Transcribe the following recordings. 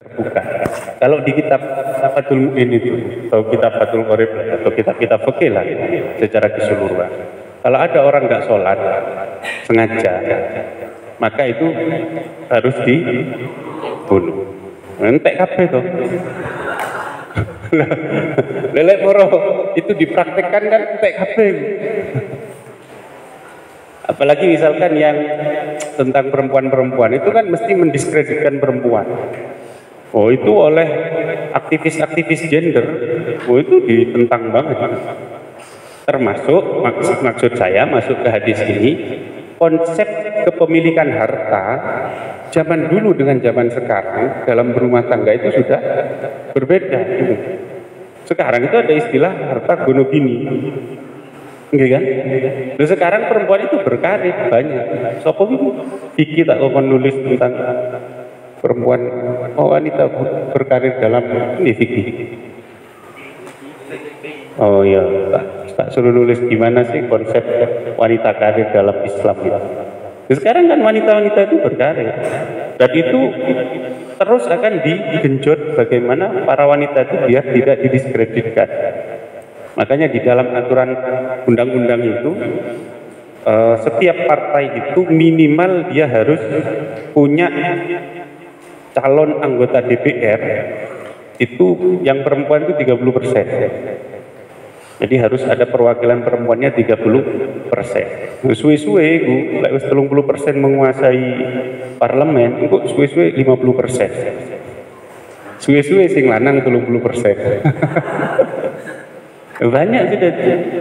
terbuka. Kalau di kitab Fathul Mu'in itu, atau kitab Fathul Qorib, atau kitab fikih lah secara keseluruhan, kalau ada orang nggak sholat sengaja, maka itu harus dibunuh. Entek kabeh toh. Lelek moro itu dipraktekkan kan entek kabeh. Apalagi misalkan yang tentang perempuan-perempuan itu kan mesti mendiskreditkan perempuan. Oh itu oleh aktivis-aktivis gender, oh itu ditentang banget. Termasuk maksud saya masuk ke hadis ini, konsep kepemilikan harta zaman dulu dengan zaman sekarang dalam berumah tangga itu sudah berbeda. Sekarang itu ada istilah harta gono gini. Enggak kan? Lalu sekarang perempuan itu berkarir banyak. Sopo itu Vicky tak kau nulis tentang perempuan, wanita berkarir dalam ini Vicky. Oh iya, tak suruh nulis gimana sih konsep wanita karir dalam Islam itu. Sekarang kan wanita-wanita itu berkarir dan itu terus akan digenjot bagaimana para wanita itu biar tidak didiskreditkan. Makanya di dalam aturan undang-undang itu setiap partai itu minimal dia harus punya calon anggota DPR itu yang perempuan itu 30%. Jadi harus ada perwakilan perempuannya 30%. Suwe-suwe itu, lek wis 30% menguasai parlemen, itu suwe-suwe 50%. Suwe-suwe sing lanang 30%.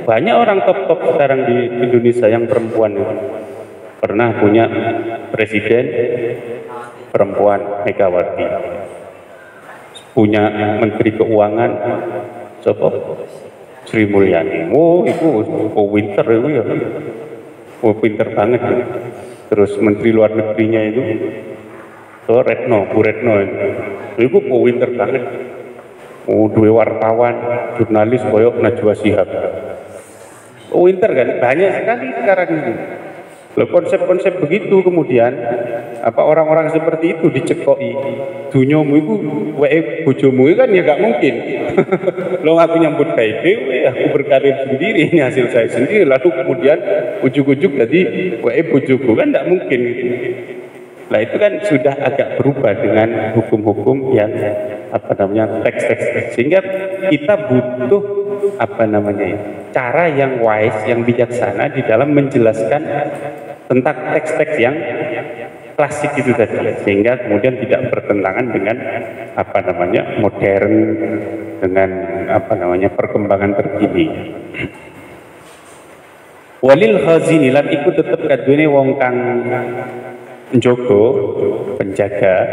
Banyak orang top sekarang di Indonesia yang perempuan itu. Pernah punya presiden perempuan Megawati, punya menteri keuangan siapa? Sri Mulyani. Oh itu pinter itu ya, pinter banget ya. Terus menteri luar negerinya itu Bu Retno itu pinter banget. Dua wartawan, jurnalis koyok Najwa Shihab. Winter kan banyak sekali sekarang ini. Loh, konsep-konsep begitu kemudian orang-orang seperti itu dicekoi. Dunyomu itu wae bojomu kan ya gak mungkin. Lo aku nyambut baik aku berkarir sendiri, ini hasil saya sendiri, lalu kemudian ujuk-ujuk jadi wae bojoku kan gak mungkin gitu. Nah itu kan sudah agak berubah dengan hukum-hukum yang teks-teks, sehingga kita butuh cara yang wise, yang bijaksana di dalam menjelaskan tentang teks-teks yang klasik itu tadi, sehingga kemudian tidak bertentangan dengan modern, dengan perkembangan terkini. Walil khazini lan iku tetep kadune wong kang njogo, penjaga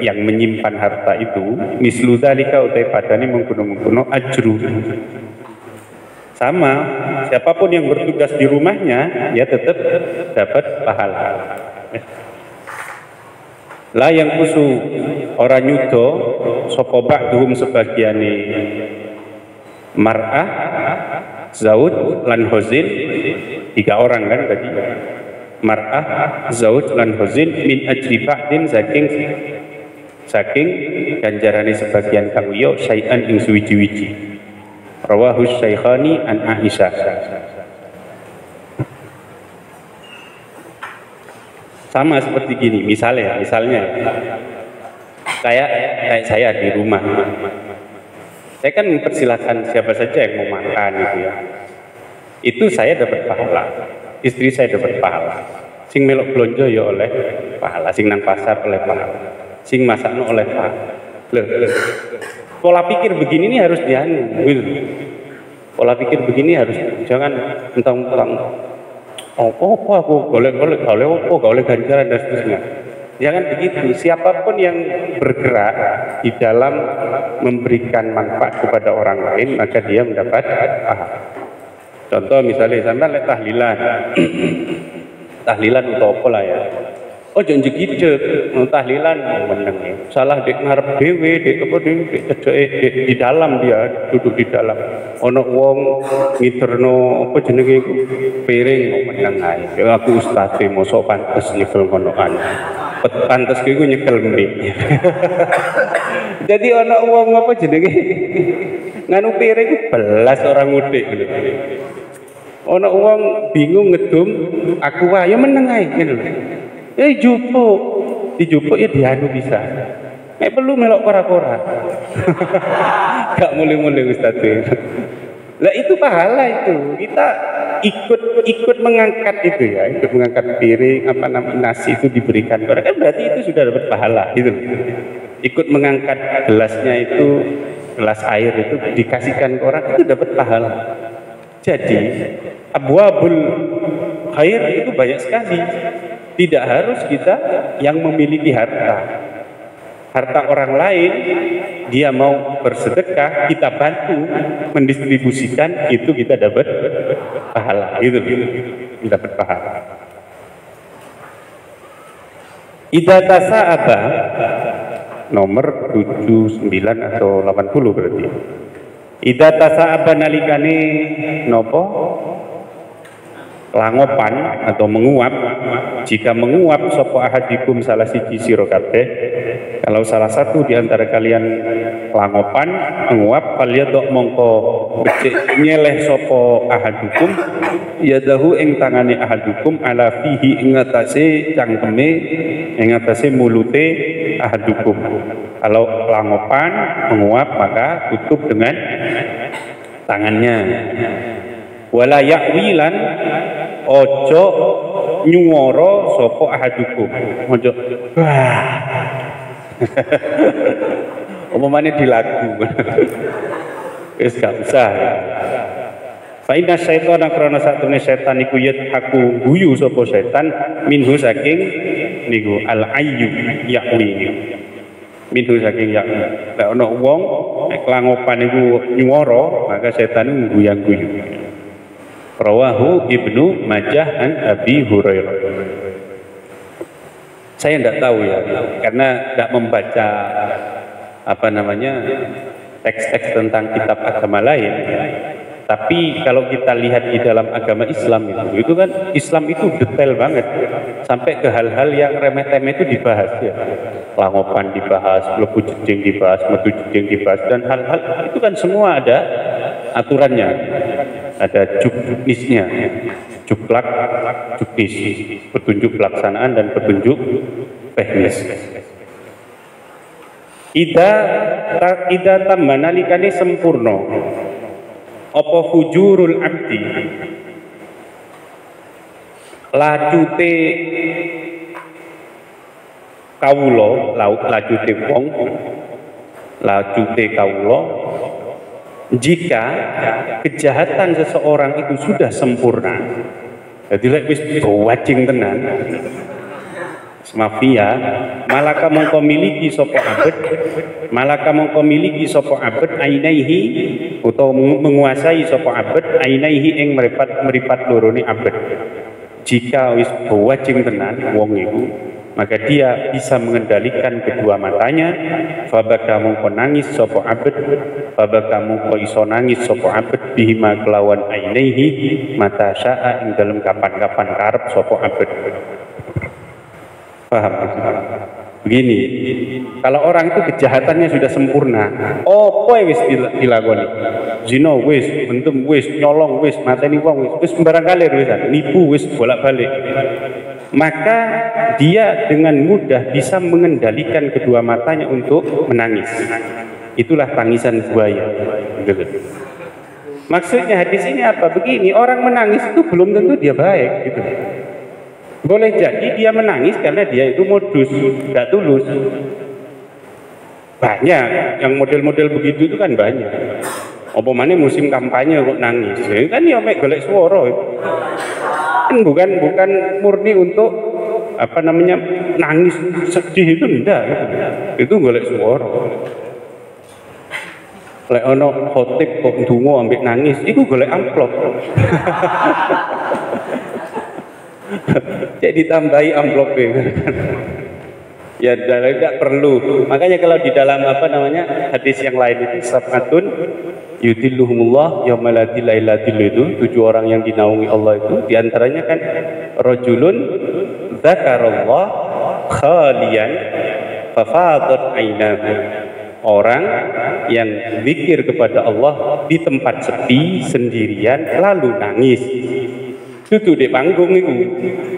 yang menyimpan harta itu, mislu dzalika utai padane mengkono-mengkono ajru. Sama, siapapun yang bertugas di rumahnya ya tetap dapat pahala. La yang kusu ora nyudo sapa ba'dhum sebagiane mar'ah, zaud lan hozin, 3 orang kan tadi. Mar'ah, zauj lan huzin min ajri ba'din saking ganjarane sebagian kang liya syai'an ing suwiji-wiji. Rawahu Syaikhani an Aisyah. Sama seperti gini, misalnya kayak saya di rumah. Saya kan mempersilahkan siapa saja yang mau makan gitu ya. Itu saya dapat pahala. Istri saya dapat pahala. Sing melok blonjo ya oleh pahala, sing nang pasar oleh pahala, sing masakno oleh pahala. Pola pikir begini ini harus dianu. Pola pikir begini harus, jangan mentang-mentang aku golek ganjaran dan seterusnya. Jangan begitu. Siapapun yang bergerak di dalam memberikan manfaat kepada orang lain, maka dia mendapat pahala. Contoh misalnya sampai lek tahlilan atau apa lah ya. Oh jangan jegidek, tahlilan meneng. Salah dek ngarep dewe, dek di dalam dia duduk di dalam. Ono wong ngiterno apa jenenge iku piring meneng ae. Ya aku ustaze mosok pantes nyekel ngono kan. Pantes iku nyekel mriki. Jadi ana wong apa jenenge nganu piring belas orang mudik ngono. Ana wong bingung ngedum aku wae ya meneng ae ngono lho. Jupuk, dijupuk ya dianu bisa. Nek perlu melok kora-kora. Gak mulai-mulai Ustaz. Lah itu pahala itu. Kita ikut mengangkat itu ya, ikut mengangkat piring apa namanya nasi itu diberikan ke orang kan berarti itu sudah dapat pahala gitu. Ikut mengangkat gelasnya itu gelas air itu dikasihkan ke orang itu dapat pahala. Jadi abwabul khair itu banyak sekali. Tidak harus kita yang memiliki harta. Harta orang lain dia mau bersedekah kita bantu mendistribusikan itu kita dapat pahala gitu dapat pahala. Idza tasa'aba nomor 79 atau 80 berarti. Idza tasa'aba nalikane nopo langopan atau menguap, jika menguap sapa ahadikum salah siji sira kabeh, kalau salah satu di antara kalian langopan menguap, falyadok mongko becik nyeleh sapa ahadukum yadahu ing tangane ahadukum ala fihi ing atase cangkeme ing atase mulute ahadukum. Kalau langopan menguap maka tutup dengan tangannya. Wala ya'wilan ojo nyuwara sapa ahadukum. Ojo wah. Omongane di lagu. Wis gak usah. Fa inna syaitana krana satune setan iku yadhaku guyu sapa setan minhu saking niku al ayyu ya'wi. Minhu saking ya'wi. Nek ana wong nek langopan iku nyuwara maka setan guyang-guyu. Rawahu Ibnu Majah an Abi Hurairah. Saya tidak tahu ya, karena tidak membaca apa namanya teks-teks tentang kitab agama lain. Tapi kalau kita lihat di dalam agama Islam itu kan Islam itu detail banget, sampai ke hal-hal yang remeh-temeh itu dibahas ya. Langopan dibahas, lebu jejing dibahas, metu jejing dibahas, dan hal-hal itu kan semua ada aturannya. Ada juknisnya, juklak, juknis, petunjuk pelaksanaan dan petunjuk teknis. Ida tamanalikane sempurna apa fujurul abdi lacute kawula lacute wong lacute kawula jika kejahatan seseorang itu sudah sempurna, jadi lek wis wajing tenan, mafia, malaka mongko miliki sapa abet, malaka mongko miliki sapa abet ainaihi utawa menguasai sapa abet ainaihi ing meripat lorone abet. Jika wis wajing tenan wong iku, maka dia bisa mengendalikan kedua matanya. Fabaka mongko nangis sapa abet, fabaka mongko iso nangis sapa abet bihima kelawan ainaihi mata syaa ing dalem kapan-kapan karep sapa abet. Paham? Begini, kalau orang itu kejahatannya sudah sempurna, apa wis dilakoni? Zina wis, bentum wis, nyolong wis, mateni wong wis sembarang kali wis, nipu wis bolak-balik. Maka dia dengan mudah bisa mengendalikan kedua matanya untuk menangis. Itulah tangisan buaya. Maksudnya hadis ini apa? Begini, orang menangis itu belum tentu dia baik gitu. Boleh jadi dia menangis karena dia itu modus, gak tulus. Banyak yang model-model begitu itu kan banyak. Apa mana musim kampanye kok nangis? Kan ya mek golek swara. Kan bukan murni untuk apa namanya nangis sedih itu enggak. Itu golek swara. Lek ono khotib kok ndonga ambek nangis, iku golek amplop. Jadi tambahi amplopnya. Ya tidak perlu. Makanya kalau di dalam apa namanya hadis yang lain itu sab'atun yudilluhumullah yauma la dhilla illa dhilluhu, 7 orang yang dinaungi Allah itu diantaranya kan rajulun dzakarallah khalian fafadat ainahu. orang yang zikir kepada Allah di tempat sepi sendirian lalu nangis. Dudu di panggung itu.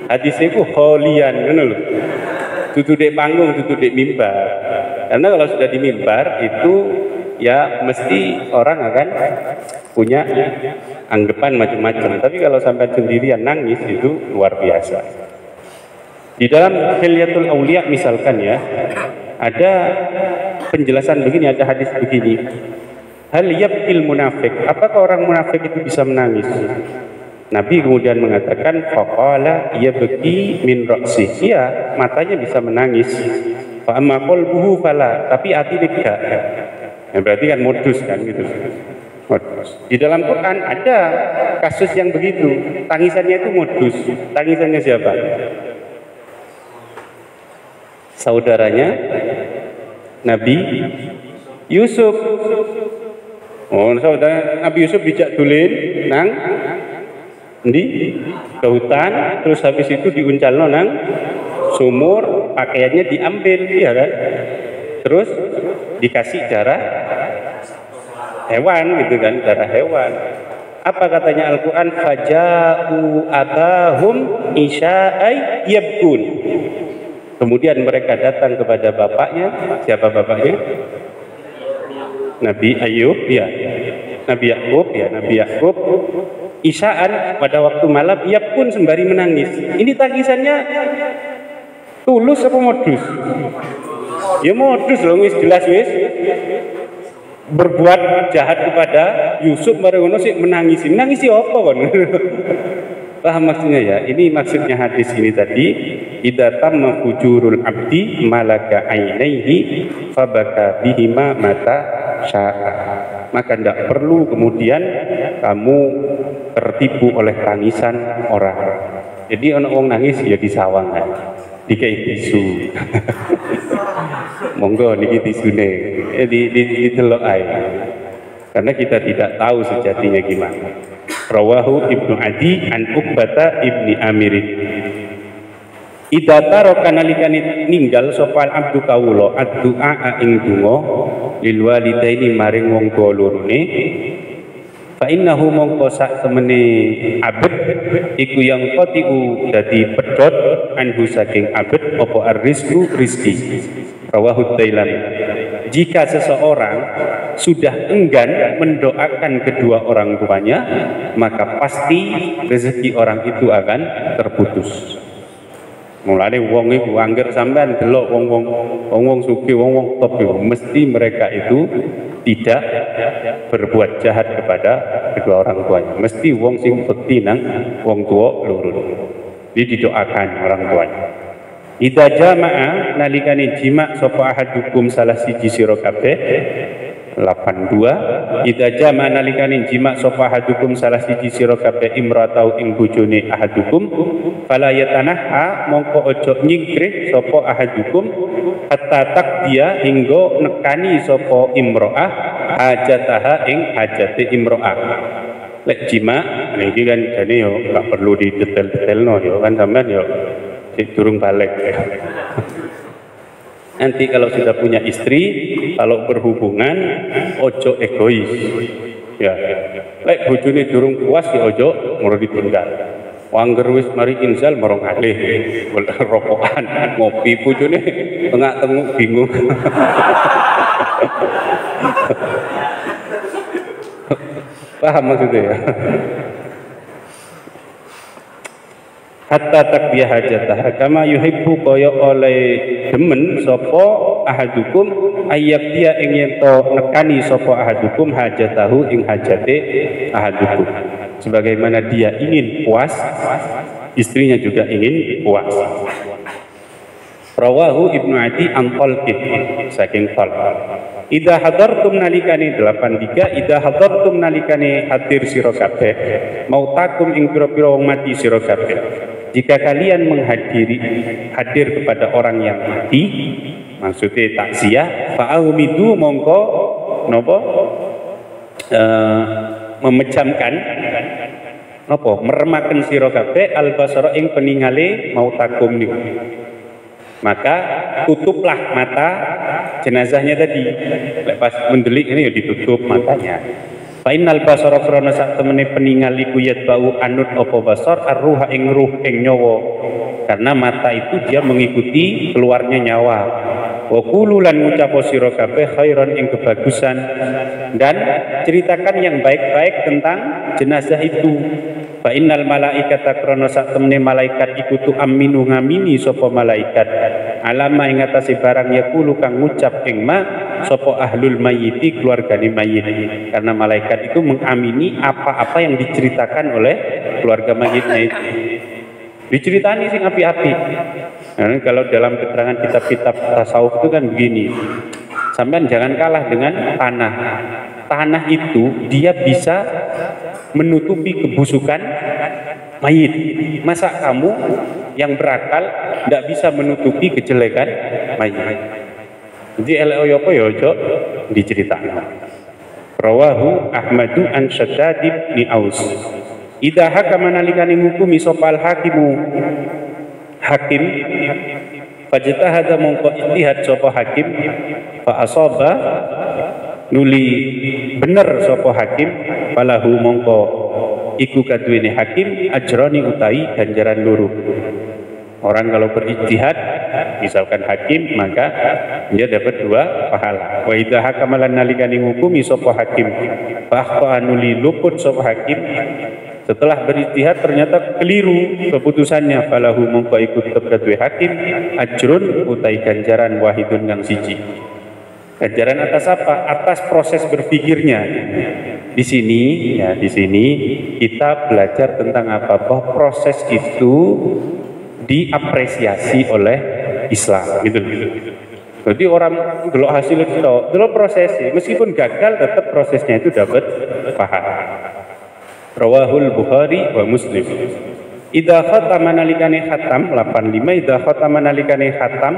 Hadisnya itu kholian, ngono lho. Dudu di panggung, dudu di mimbar. Karena kalau sudah di mimbar itu ya mesti orang akan punya anggapan macam-macam. Tapi kalau sampai sendirian nangis itu luar biasa. Di dalam Hilyatul Auliya misalkan ya, ada penjelasan begini, ada hadis begini. Hal yabkil munafik, apakah orang munafik itu bisa menangis? Nabi kemudian mengatakan faqala yabki min ra'sih, ya matanya bisa menangis. Fa amma qalbuhu fala, tapi hati tidak. Ya, berarti kan modus kan gitu. Modus. Di dalam Quran ada kasus yang begitu, tangisannya itu modus. Tangisannya siapa? Saudaranya Nabi Yusuf. Oh, saudara Nabi Yusuf dijak dulin nang di ke hutan, terus habis itu diuncalno nang sumur, pakaiannya diambil, ya kan? Terus dikasih darah hewan gitu kan, darah hewan. Apa katanya Al-Quran? Faja'u abahum isya'ay yabkun. Kemudian mereka datang kepada bapaknya. Siapa bapaknya? Nabi Ayub, ya. Nabi Yakub, ya. Nabi Yakub. Isya'an pada waktu malam, ia pun sembari menangis. Ini tangisannya tulus apa modus? Ya modus loh, wis jelas wis. Berbuat jahat kepada Yusuf, baru sih menangis. Nangisi apa kan? Paham maksudnya ya? Ini maksudnya hadis ini tadi. Idza tamma fujurul abdi malaka ainaihi fabaka bihima mata sya'a. Maka tidak perlu kemudian kamu tertipu oleh tangisan orang. Jadi orang nangis ya disawang kan, dikai tisu. Monggo niki tisune, di delok ae. Karena kita tidak tahu sejatinya gimana. Rawahu Ibnu Adi an Uqbata ibni Amirin. Idza taraka nalikane ninggal sapa abdu kawula addu'a ing donga lil walidaini maring wong tuwa lorone fa innahu mongko sak temene abet iku yang qatiu dadi pedhot anhu saking abet apa arrizqu rizki. Rawahu Dailami. Jika seseorang sudah enggan mendoakan kedua orang tuanya, maka pasti rezeki orang itu akan terputus. Mulane wong iku angger sampean delok wong sugih, wong top iku mesti mereka itu tidak berbuat jahat kepada kedua orang tuanya. Mesti wong sing bekti nang wong tua loro. Jadi didoakan orang tuanya. Idza jama'a nalikane jima sapa ahadukum salah siji sira kabeh 82. Idza jama'a nalikane jima sapa ahadukum salah siji sira kabeh imratau ing bojone ahadukum fala yatanaha mongko ojo nyingkrih sapa ahadukum hatta takdia hingga nekani sapa imro'ah hajataha ing hajate imro'ah. Lek jima niki kan jane yo gak perlu didetail-detailno yo kan sampean yo durung balik. Nanti kalau sudah punya istri, kalau berhubungan ojo egois. Ya. Lek bojone durung puas ya ojo moro ditinggal. Wangger wis mari insal marang alih, rokokan, ngopi bojone tengah-tenguk bingung. Paham maksudnya ya? Hatta takbiya hajatah kama yuhibbu kaya oleh demen sapa ahadukum ayyab dia ing ento nekani sapa ahadukum hajatahu ing hajate ahadukum. Sebagaimana dia ingin puas, istrinya juga ingin puas. Rawahu Ibnu Adi an Talqib saking Talq. Idza hadartum nalikane 83 idza hadartum nalikane hadir sira kabeh mautakum ing pira-pira wong mati sira kabeh. Jika kalian hadir kepada orang yang mati, maksudnya takziah, fa'aumidu mongko nopo memejamkan nopo meremaken sira kabeh albasara ing peningale mautakum niku. maka tutuplah mata jenazahnya tadi. Lepas mendelik ini ya ditutup matanya. Fa innal basara krana sak temene peningal iku yatbau anut apa basar arruha ing ruh ing nyawa. Karena mata itu dia mengikuti keluarnya nyawa. Wa qulu lan ngucap sira kabeh khairan ing kebagusan, dan ceritakan yang baik-baik tentang jenazah itu. Fa innal malaikata krana sak temene malaikat iku tu aminu ngamini sapa malaikat alama ing atase barang yaqulu kang ngucap ing ma sapa ahlul mayyiti keluargane mayit. Karena malaikat itu mengamini apa-apa yang diceritakan oleh keluarga mayitnya itu. Diceritani sing api-api. Nah, kalau dalam keterangan kitab-kitab tasawuf itu kan begini. Sampean jangan kalah dengan tanah. Tanah itu dia bisa menutupi kebusukan mayit. Masa kamu yang berakal tidak bisa menutupi kejelekan mayit? Jadi eleoyopo yojo diceritakan. Rawahu Ahmadu an Shaddad bin Aus. Idza hakama nalikane ngukumi sopal hakimu hakim fajtahada mongko ijtihad sapa hakim fa asaba nuli bener sapa hakim falahu mongko iku kaduwene hakim ajroni utai ganjaran loro. Orang kalau berijtihad misalkan hakim maka dia dapat 2 pahala. Wa idza hakama lan nalikane ngukumi sapa hakim fa nuli luput sapa hakim setelah berijtihad ternyata keliru keputusannya, falahu mongko ikut kedue hakim ajrun utai ganjaran wahidun kang siji. Ganjaran atas apa? Atas proses berpikirnya. Di sini kita belajar tentang apa? Bahwa proses itu diapresiasi oleh Islam, gitu. Jadi orang delok hasil itu, delok prosesnya, meskipun gagal tetap prosesnya itu dapat pahala. Rawahul Bukhari wa Muslim. Idza khatama nalikane khatam 85 idza khatama nalikane khatam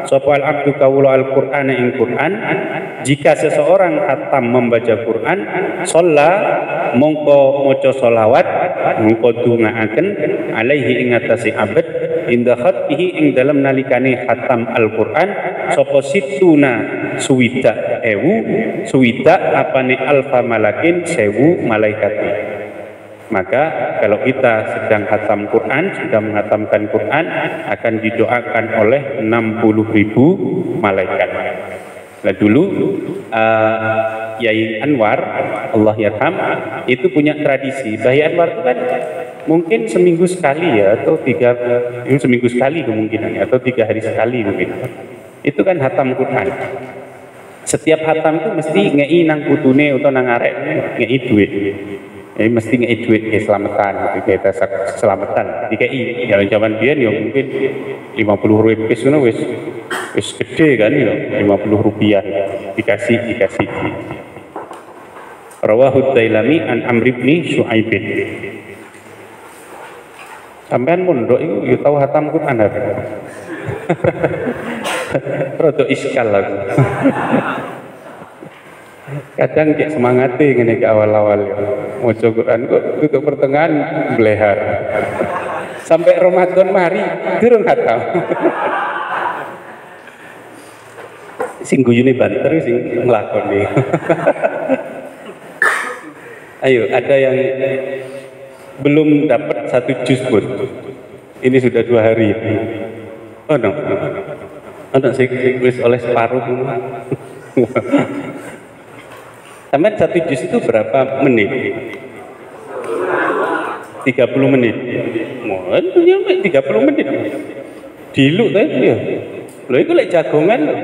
sapa al abdu kawula al-Qur'ana ing Qur'an, jika seseorang khatam membaca Qur'an shalla mongko maca selawat mongko dongaaken alaihi ing atase abad inda khatihi ing dalam nalikane khatam Al-Qur'an sapa situna suwida apane alfa malakin 1000 malaikat. Maka kalau kita sedang khatam Quran, sudah menghatamkan Quran, akan didoakan oleh 60.000 malaikat. Nah dulu Yai Anwar, Allah yarham, itu punya tradisi. Yai Anwar itu kan mungkin seminggu sekali ya, atau seminggu sekali kemungkinannya, atau 3 hari sekali mungkin. Itu kan khatam Quran. Setiap khatam itu mesti ngei nang putune atau nang arek ngei duit. Mesti ngei duit ke selamatan, kita selamatan. DKI, ya zaman biyen ya mungkin 50 rupiah ngono wis gede kan ya, 50 rupiah dikasih. Rawahu Dailami an Amr bin Syu'aib. Sampean mondok iku ya tau khatam Quran apa? Rada iskal aku. Kadang kayak semangati ngene ke awal-awal ya. Maca Quran kok ke pertengahan blehar. Sampai Ramadan mari durung khatam. Sing guyune banter sing nglakoni. Ayo, ada yang belum dapat 1 juz pun. Ini sudah 2 hari. Oh no. Ada sing wis oleh separuh. Sampai 1 juz itu berapa menit? 30 menit. Mohon nyampe 30 menit. Diluk ta ya. Lho iku lek jagongan lho.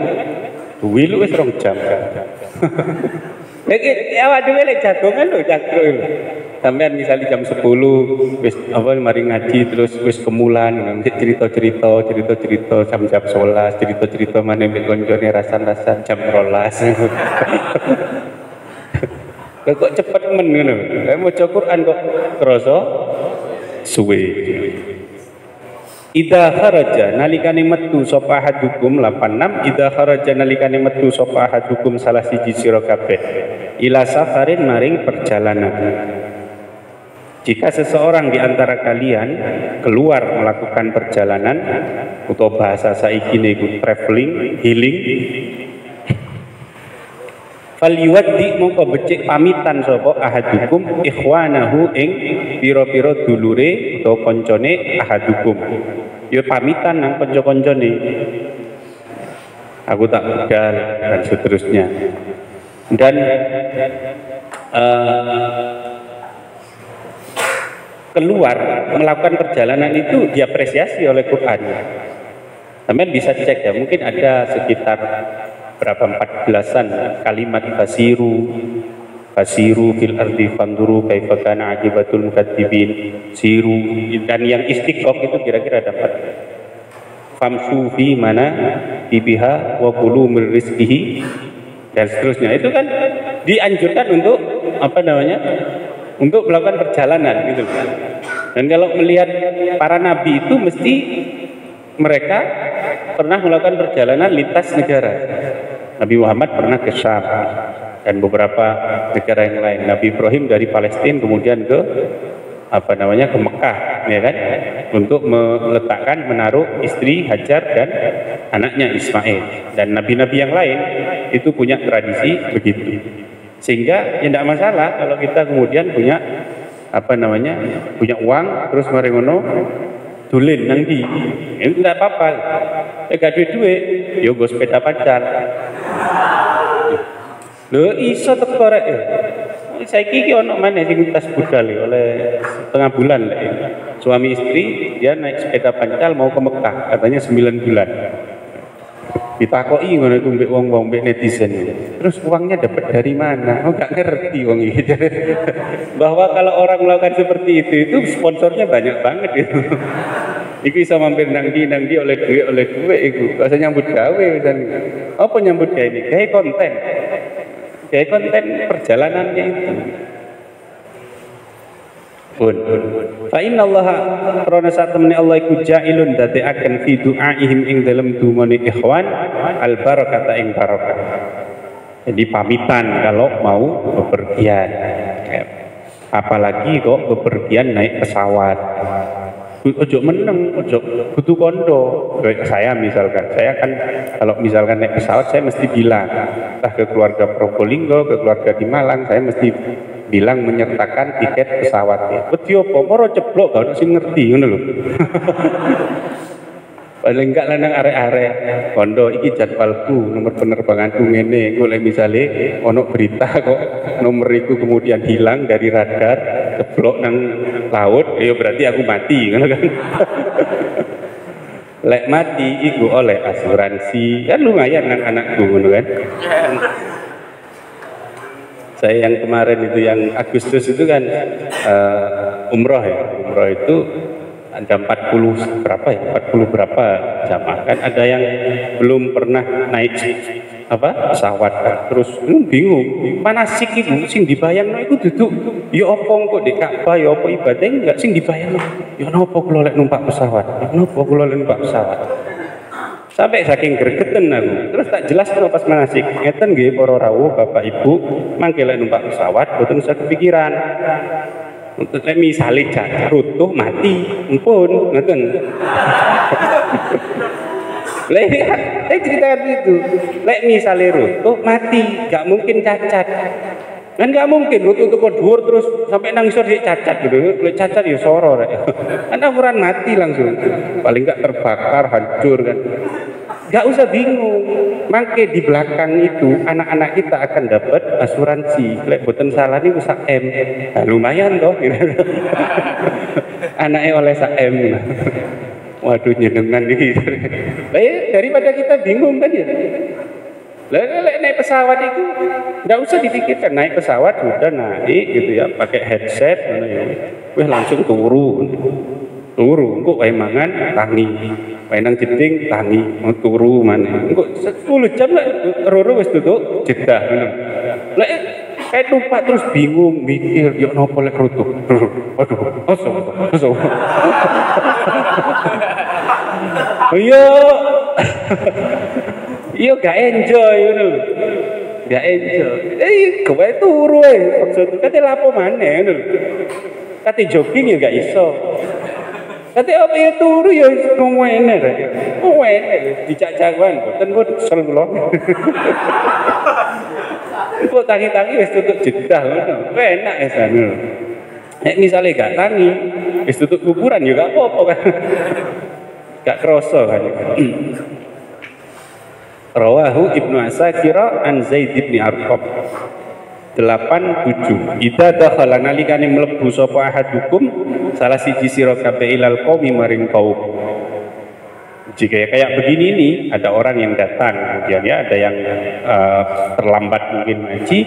Duwi lu wis 2 jam. Iki awak dhewe lek jagongan lho cakro lho. Sampean misalnya jam 10 wis apa mari ngaji terus wis kemulan cerita-cerita jam 11 cerita-cerita maneh mek koncone rasan-rasan jam 12. Kok cepet men ngono. Maca Quran kok krasa suwe. Idza kharaja nalikane metu sapa hadukum 86 idza kharaja nalikane metu sapa hadukum salah siji sira kabeh ila safarin maring perjalanan. Jika seseorang di antara kalian keluar melakukan perjalanan atau bahasa saiki niku traveling, healing, falyuwaddi mongko becik pamitan sapa ahadukum ikhwanahu ing pira-pira dulure utawa kancane ahadukum. Ya pamitan nang kanca-kancane. Aku tak budal dan seterusnya. Dan keluar melakukan perjalanan itu diapresiasi oleh Quran. Teman bisa cek ya, mungkin ada sekitar berapa 14-an kalimat fasiru fil ardi fanduru kaifa kana aqibatul mukadzibin, siru, dan yang istiqoq itu kira-kira dapat famsu fi mana biha wa kulu min rizqihi dan seterusnya. Itu kan dianjurkan untuk apa namanya? Untuk melakukan perjalanan gitu. Dan kalau melihat para nabi itu mesti mereka pernah melakukan perjalanan lintas negara. Nabi Muhammad pernah ke Syam dan beberapa negara yang lain. Nabi Ibrahim dari Palestina kemudian ke ke Mekah, ya kan? Untuk meletakkan menaruh istri Hajar dan anaknya Ismail. Dan nabi-nabi yang lain itu punya tradisi begitu. Sehingga ya tidak masalah kalau kita kemudian punya punya uang terus mari ngono dulin nang di itu tidak apa-apa. Gak duit yo go sepeda pacar. Lho iso teko rek. Saiki iki ono maneh sing tas budal oleh setengah bulan lek. Suami istri dia naik sepeda pancal mau ke Mekah katanya 9 bulan. Ditakoki ngono iku mbek wong-wong mbek netizen. Terus uangnya dapat dari mana? Oh, gak ngerti wong iki. Bahwa kalau orang melakukan seperti itu sponsornya banyak banget itu. Iku iso mampir nang di oleh duit iku. Gak usah nyambut gawe misalnya. Apa nyambut gawe ini? Gawe konten. Gawe konten perjalanannya itu. Pun. Fa inna Allah karena saat temani Allah iku ja'ilun dadekaken fi du'aihim ing dalem dumane ikhwan al barakata ing barokah. Jadi pamitan kalau mau bepergian. Apalagi kok bepergian naik pesawat. Ojo meneng, ojo kudu kondo. Saya misalkan, saya kan kalau misalkan naik pesawat saya mesti bilang entah ke keluarga Probolinggo, ke keluarga di Malang, saya mesti bilang menyertakan tiket pesawatnya. Wedi apa moro ceblok gak ono sing ngerti ngono lho. Paling enggak lanang arek-arek kondo iki jadwalku, nomor penerbanganku ngene. Engko lek misale ono berita kok nomor iku kemudian hilang dari radar, ceblok nang laut, ya berarti aku mati ngono kan. Lek mati iku oleh asuransi. Kan lumayan nang anakku ngono kan. Saya yang kemarin itu yang Agustus itu kan umroh ya. Umroh itu ada 40 berapa ya? 40 berapa jamaah kan, ada yang belum pernah naik pesawat kan. Terus bingung. Manasik iku sing dibayangno iku duduk ya apa kok di Ka'bah ya apa ibadah enggak sing dibayangno. Ya napa kula lek numpak pesawat? Ya napa kula lek numpak pesawat? Sampai saking gregeten aku. Terus tak jelasno pas manasik. Ngeten nggih para rawuh Bapak Ibu, mangke lek numpak pesawat boten usah kepikiran. Untuk lek misale rutuh mati, ampun ngoten. Lek ceritakan itu. Lek misale rutuh mati, gak mungkin cacat. Kan gak mungkin rutuh kok dhuwur terus sampai nang isor sik cacat gitu. Lek cacat ya soro rek. Kan akuran mati langsung. Paling gak terbakar, hancur kan. Gak usah bingung. Mangke di belakang itu anak-anak kita akan dapat asuransi. Lek boten salah niku sak M. Nah, lumayan toh. Anaknya oleh sak M. Waduh nyenengan iki. Daripada kita bingung kan ya. Lek naik pesawat itu nggak usah dipikirkan, naik pesawat sudah naik gitu ya, pakai headset, wih langsung turu, kok wae mangan tangi, wae nang jeding tangi, mau turu mana, kok 10 jam lah, roro wis tutup Jeddah, lek kayak numpak terus bingung mikir, yuk nopo lek rutuh, waduh, oso, iya. Iya gak enjoy ngono. Gak enjoy. Kowe turu ae maksud kate lapo maneh ngono. Kate jogging ya gak iso. Kate apa ya turu ya ngene rek. Ngene dicak-cakan boten pun kesel kula. Kok tangi-tangi wis tutuk jedah ngono. Enak ya sana. Nek misale gak tangi wis tutuk kuburan ya gak apa-apa kan. Gak kroso kan. Rawahu Ibnu Asakir an Zaid bin Arqam 87. Idza dakhala nalikane mlebu sapa ahadukum salah siji sira kabeh ilal qaumi maring kaum. Jika kayak begini nih, ada orang yang datang, kemudian ya ada yang terlambat mungkin ngaji,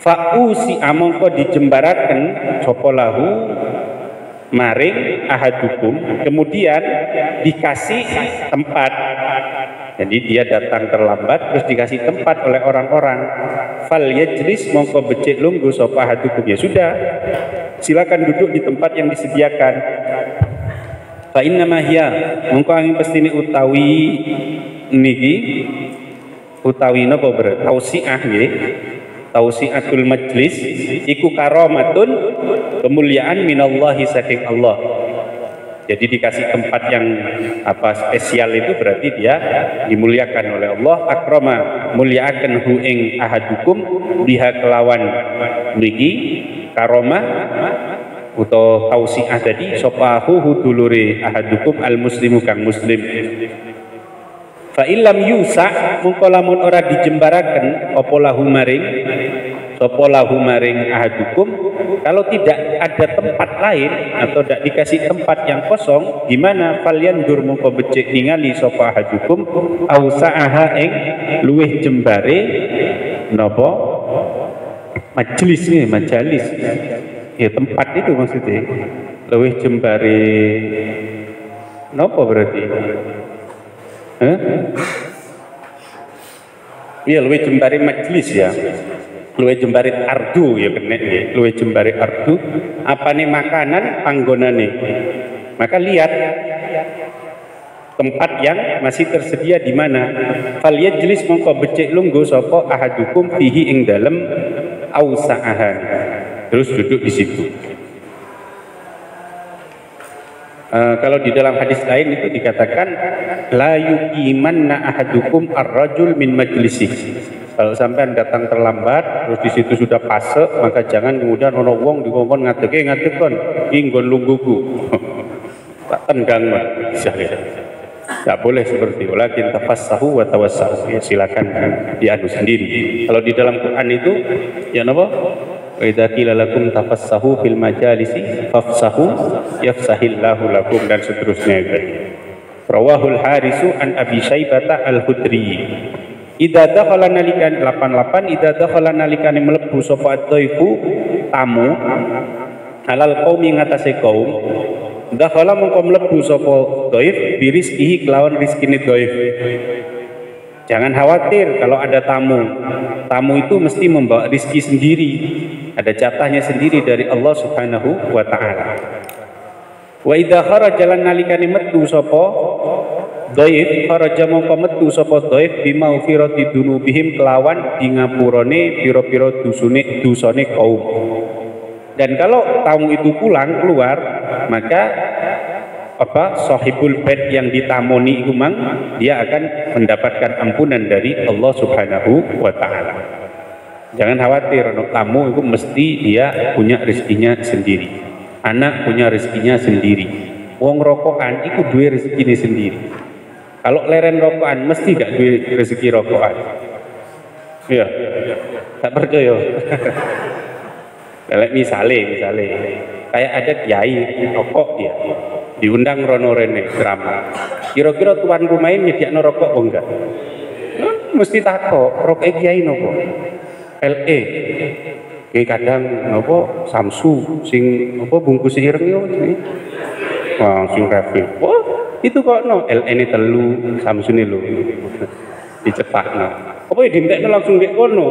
fa'usi amongko dijembaraken sapa lahu maring ahadukum, kemudian dikasih tempat. Jadi dia datang terlambat terus dikasih tempat oleh orang-orang. Fal yajlis mongko becik lungguh sapa ahadukum, ya sudah. Silakan duduk di tempat yang disediakan. Fa inna ma hiya mongko angin pestine utawi niki utawi napa ber tausiah nggih. Tausiatul majlis iku karomatun kemuliaan minallahi saking Allah. Jadi dikasih tempat yang spesial itu berarti dia dimuliakan oleh Allah. Akrama muliakan hu ing ahadukum biha kelawan niki karomah utawa tausiah tadi sopahu dulure ahadukum al muslimu kang muslim. Fa illam yusa mungko lamun ora dijembaraken apa lahu maring sapa lahu maring ahadukum, kalau tidak ada tempat lain atau tidak dikasih tempat yang kosong, gimana kalian dur mungko becik ningali sapa ahadukum au sa'aha ing luweh jembare napa majelis nih majalis ya tempat itu maksudnya luweh jembare napa berarti iya luweh jembare majelis ya, luwih jembari ardu ya kena ya, luwih jembari ardu apa nih makanan panggonane, maka lihat tempat yang masih tersedia di mana. Fal yajlis mongko becik lungguh sapa ahadukum fihi ing dalem ausaahan, terus duduk di situ. Kalau di dalam hadis lain itu dikatakan la yuqimanna ahadukum ar-rajul min majlisih. Kalau sampai datang terlambat terus di situ sudah fase, maka jangan kemudian ono wong dikongkon ngadeg kon iki nggon lungguhku. Tak tendang bisa ya. Tidak boleh seperti itu. Walakin tafassahu wa tawassahu. Ya, silakan diadu sendiri. Kalau di dalam Quran itu ya napa? Wa idza qila lakum tafassahu fil majalisi fafsahu yafsahillahu lakum dan seterusnya. Rawahul Harisu an Abi Syaibata al-Khudri. Idza dakhala nalikan 88 idza dakhala nalikane mlebu sapa dhaifu tamu alal qaumi ngatasé kaum dakhala mongko mlebu sapa dhaif birizkihi kelawan rizkine dhaif. Jangan khawatir kalau ada tamu. Tamu itu mesti membawa rizki sendiri. Ada jatahnya sendiri dari Allah Subhanahu wa taala. Wa idza kharaja lan nalikane metu sapa dhaif kharaja mongko metu sapa dhaif bimaufirati dunubihim kelawan di ngapurane pira-pira dosane kaum. Dan kalau tamu itu pulang keluar, maka sahibul bait yang ditamoni itu dia akan mendapatkan ampunan dari Allah Subhanahu wa taala. Jangan khawatir, tamu itu mesti dia punya rezekinya sendiri. Anak punya rezekinya sendiri. Wong rokokan itu duwe rezekine sendiri. Kalau leren rokokan mesti gak duwe rezeki rokokan. Iya. Tak percaya. Misale kayak ada kiai rokok dia diundang rono rene drama. Kira-kira tuan rumah ini nyediakno rokok apa enggak? Mesti takok, rokok kiai nopo? LE. Kayak kadang nopo Samsu sing apa bungkus ireng yo. Wah, sing rapi. Wah, itu kok no LE ini telu Samsu ini lho. Dicetakno. Apa ya dintekno langsung ndek kono?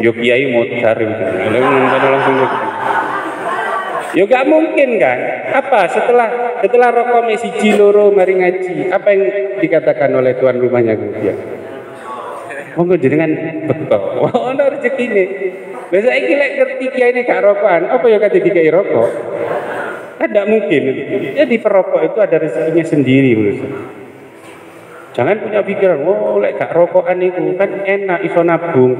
Yo kiai mau cari langsung. Ya gak mungkin kan? Apa setelah rokok siji loro mari ngaji, apa yang dikatakan oleh tuan rumahnya kemudian? Monggo jenengan betul. Wah, ono rezekine. Lah saiki lek ngerti kiai ini gak rokokan, apa ya kate dikai rokok? Kan tidak mungkin. Jadi perokok itu ada rezekinya sendiri menurut saya. Jangan punya pikiran, oh lek gak rokokan itu kan enak iso nabung.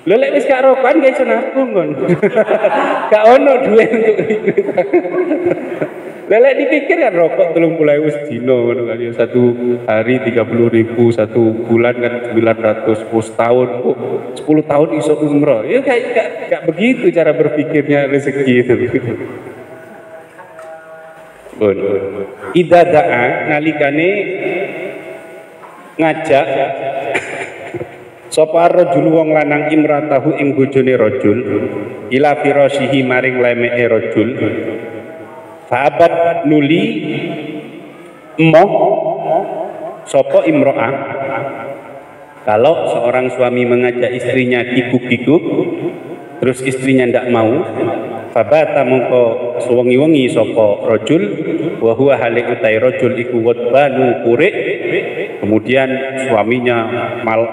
Lho lek wis gak rokokan gak iso nabung kon. Gak ono duit untuk itu. Lek dipikir kan rokok 30.000 sedina ngono kan ya, satu hari 30.000, satu bulan kan 900, 10 tahun, 10 tahun iso umroh. Ya gak begitu cara berpikirnya rezeki itu. Bon. Idza da'a nalikane ngajak sapa rajul wong lanang imratahu ing bojone rajul ila firasyihi maring lemeke rajul fa'abat nuli emoh sapa imro'ah. Kalau seorang suami mengajak istrinya kikuk-kikuk terus istrinya ndak mau, fabata mongko suwengi-wengi sapa rajul wa huwa hale utai rajul iku wadbanu kurik. Kemudian suaminya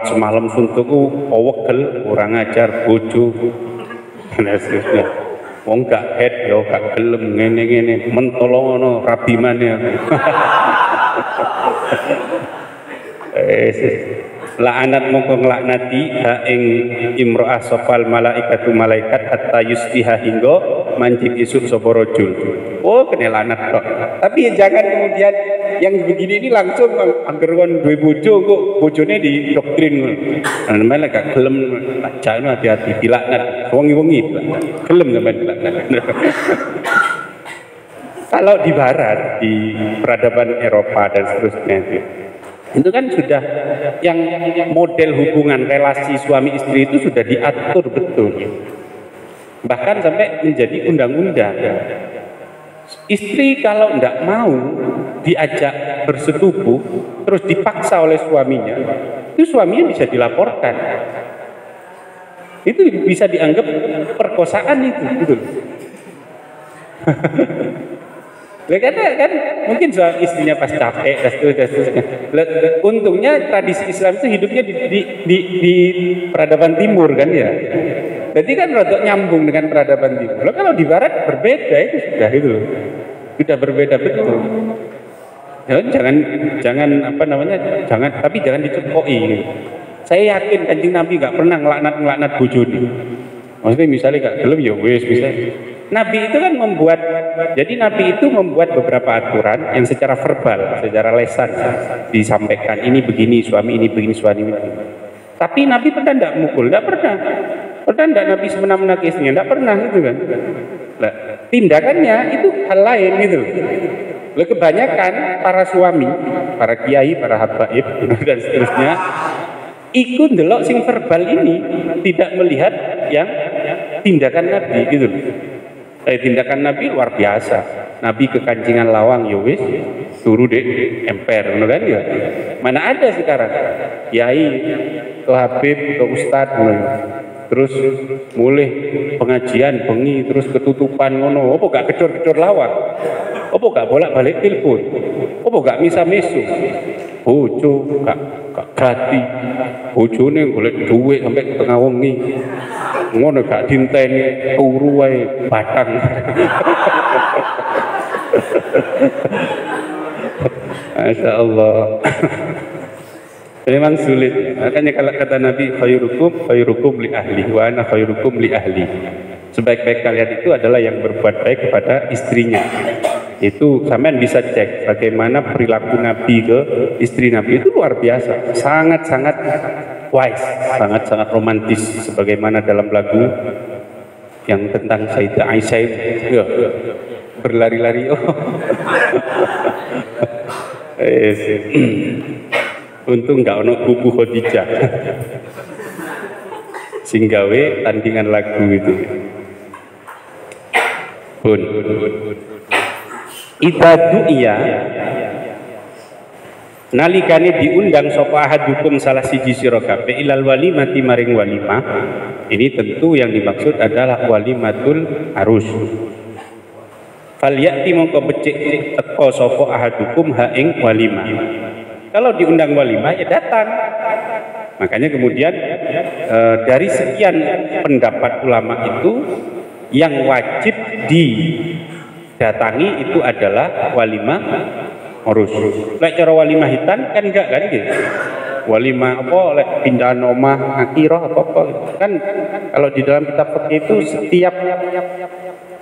semalam suntuk wegel, kurang ajar bojo. Wong gak head yo gak gelem ngene-ngene mentolo ngono rabimane. La'anat mongko nglaknati ha ing imro'ah sopal malaikatu malaikat hatta yusbiha hingga mancing isuk sapa rajul. Oh kena laknat kok. Tapi jangan kemudian yang begini ini langsung angger kon duwe bojo kok bojone di doktrin. Malah gak gelem jangan hati-hati dilaknat. Wengi-wengi gelem sampean dilaknat. Kalau di barat, di peradaban Eropa dan seterusnya itu kan sudah yang model hubungan relasi suami istri itu sudah diatur betul, bahkan sampai menjadi undang-undang. Istri kalau tidak mau diajak bersetubuh terus dipaksa oleh suaminya, itu suaminya bisa dilaporkan, itu bisa dianggap perkosaan itu, gitu. Karena kan mungkin soal istrinya pas capek, untungnya tradisi Islam itu hidupnya di peradaban timur kan ya. Jadi kan rodok nyambung dengan peradaban timur. Loh, kalau di barat berbeda itu sudah itu loh. Sudah berbeda betul. Jangan apa namanya? Tapi jangan dicekoi. Saya yakin Kanjeng Nabi nggak pernah ngelaknat bojone. Maksudnya misalnya gak gelem ya wis misalnya. Nabi itu kan Nabi itu membuat beberapa aturan yang secara verbal, secara lesan disampaikan. Ini begini suami, ini begini suami ini. Tapi Nabi pernah tidak mukul? Tidak pernah. Pernah tidak Nabi semena-mena ke istrinya? Tidak pernah gitu kan. Nah, tindakannya itu hal lain gitu. Lalu kebanyakan para suami, para kiai, para habaib dan seterusnya ikut ndelok sing verbal ini, tidak melihat yang tindakan Nabi gitu. Tindakan Nabi luar biasa. Nabi kekancingan lawang ya wis turu dek emper ngono kan ya. Mana ada sekarang kiai ke habib ke ustad terus mulai pengajian bengi terus ketutupan ngono apa gak kedor-kedor lawang, apa gak bolak-balik telepon, apa gak misa-mesu bojo gak gati bojone golek duit sampai tengah wengi ngono gak dinteni turu wae batang. Masya Allah. Memang sulit. Makanya kalau kata Nabi khairukum li ahli wa ana khairukum li ahli. Sebaik-baik kalian itu adalah yang berbuat baik kepada istrinya. Itu sampean bisa cek bagaimana perilaku Nabi ke istri Nabi itu luar biasa, sangat-sangat wise, sangat-sangat romantis sebagaimana dalam lagu yang tentang Sayyidah Aisyah ya, berlari-lari. Untung nggak ono buku Khadijah singgawe tandingan lagu itu. Bun. Idza du'iya nalikane diundang sapa ahadukum salah siji sira kabeh ilal walimati maring walimah. Ini tentu yang dimaksud adalah walimatul arus. Falyati mongko becik teko sapa ahadukum ha ing walimah. Kalau diundang walimah ya datang. Makanya kemudian dari sekian pendapat ulama itu yang wajib datangi itu adalah walimah urus. Lek cara walimah hitan kan enggak kan gitu. Walimah apa lek pindahan omah akhirah apa kan kalau di dalam kitab fikih itu setiap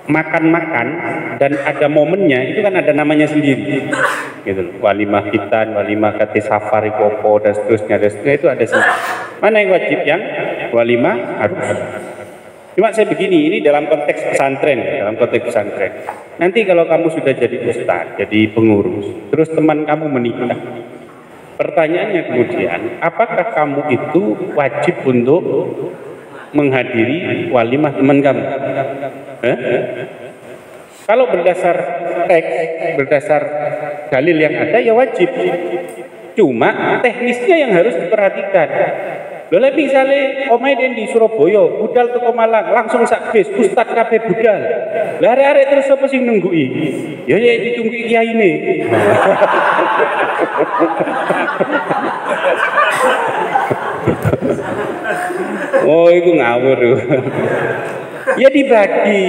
makan-makan dan ada momennya itu kan ada namanya sendiri gitu. Walimah hitan, walimah kate safari popo dan seterusnya itu ada sendiri. Mana yang wajib? Yang walimah harus. Cuma saya begini, ini dalam konteks pesantren, Nanti kalau kamu sudah jadi ustaz, jadi pengurus, terus teman kamu menikah, pertanyaannya kemudian, apakah kamu itu wajib untuk menghadiri walimah teman kamu? Kalau berdasar teks, berdasar dalil yang ada, ya wajib. Cuma teknisnya yang harus diperhatikan. Lha misale omahe di Surabaya, budal teko Malang, langsung sak bis, ustaz kabeh budal. Lah arek-arek terus apa sing nunggui? Ya ditunggu kiyaine. Oh, itu ngawur. Ya dibagi,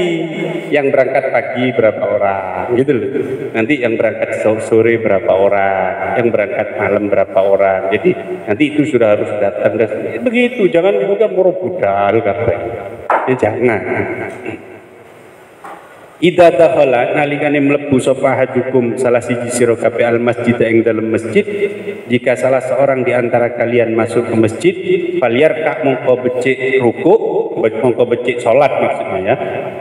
yang berangkat pagi berapa orang, gitu loh. Nanti yang berangkat sore berapa orang, yang berangkat malam berapa orang. Jadi nanti itu sudah harus datang dan begitu. Jangan kemudian budal kabeh. Ya jangan. Idza dakhala nalikane mlebu sapa hadukum salah siji sira kabeh al masjid ing dalam masjid, jika salah seorang di antara kalian masuk ke masjid, falyarka mongko becik ruku, mongko becik salat maksudnya ya.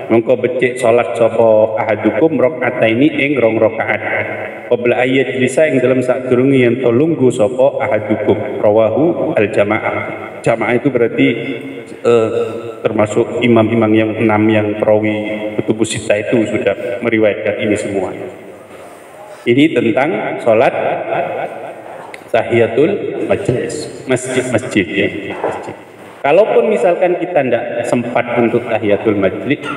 Mongko becik salat sapa ahadukum rakaataini ing rong rakaat. Qabla ayat lisa ing dalam sadurunge yen to lungguh sapa ahadukum, rawahu al jamaah. Jamaah itu berarti termasuk imam-imam yang 6 yang perawi kutubus sita itu sudah meriwayatkan ini semua. Ini tentang sholat tahiyatul majlis, masjid ya. Masjid. Kalaupun misalkan kita tidak sempat untuk tahiyatul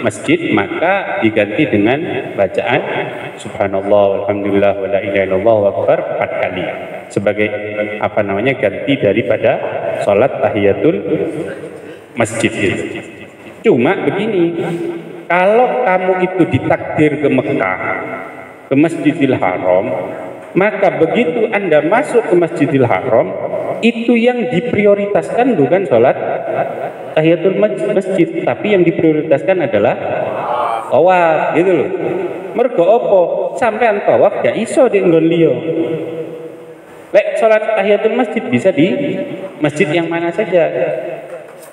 masjid, maka diganti dengan bacaan subhanallah walhamdulillah wala ilaha illallah wa akbar 4 kali sebagai ganti daripada sholat tahiyatul masjid. Cuma begini, kalau kamu itu ditakdir ke Mekah, ke Masjidil Haram, maka begitu Anda masuk ke Masjidil Haram, itu yang diprioritaskan bukan sholat tahiyatul masjid, tapi yang diprioritaskan adalah tawaf, gitu loh. Mergo apa? Sampean tawaf gak iso di nggon liya. Lek sholat tahiyatul masjid bisa di masjid yang mana saja.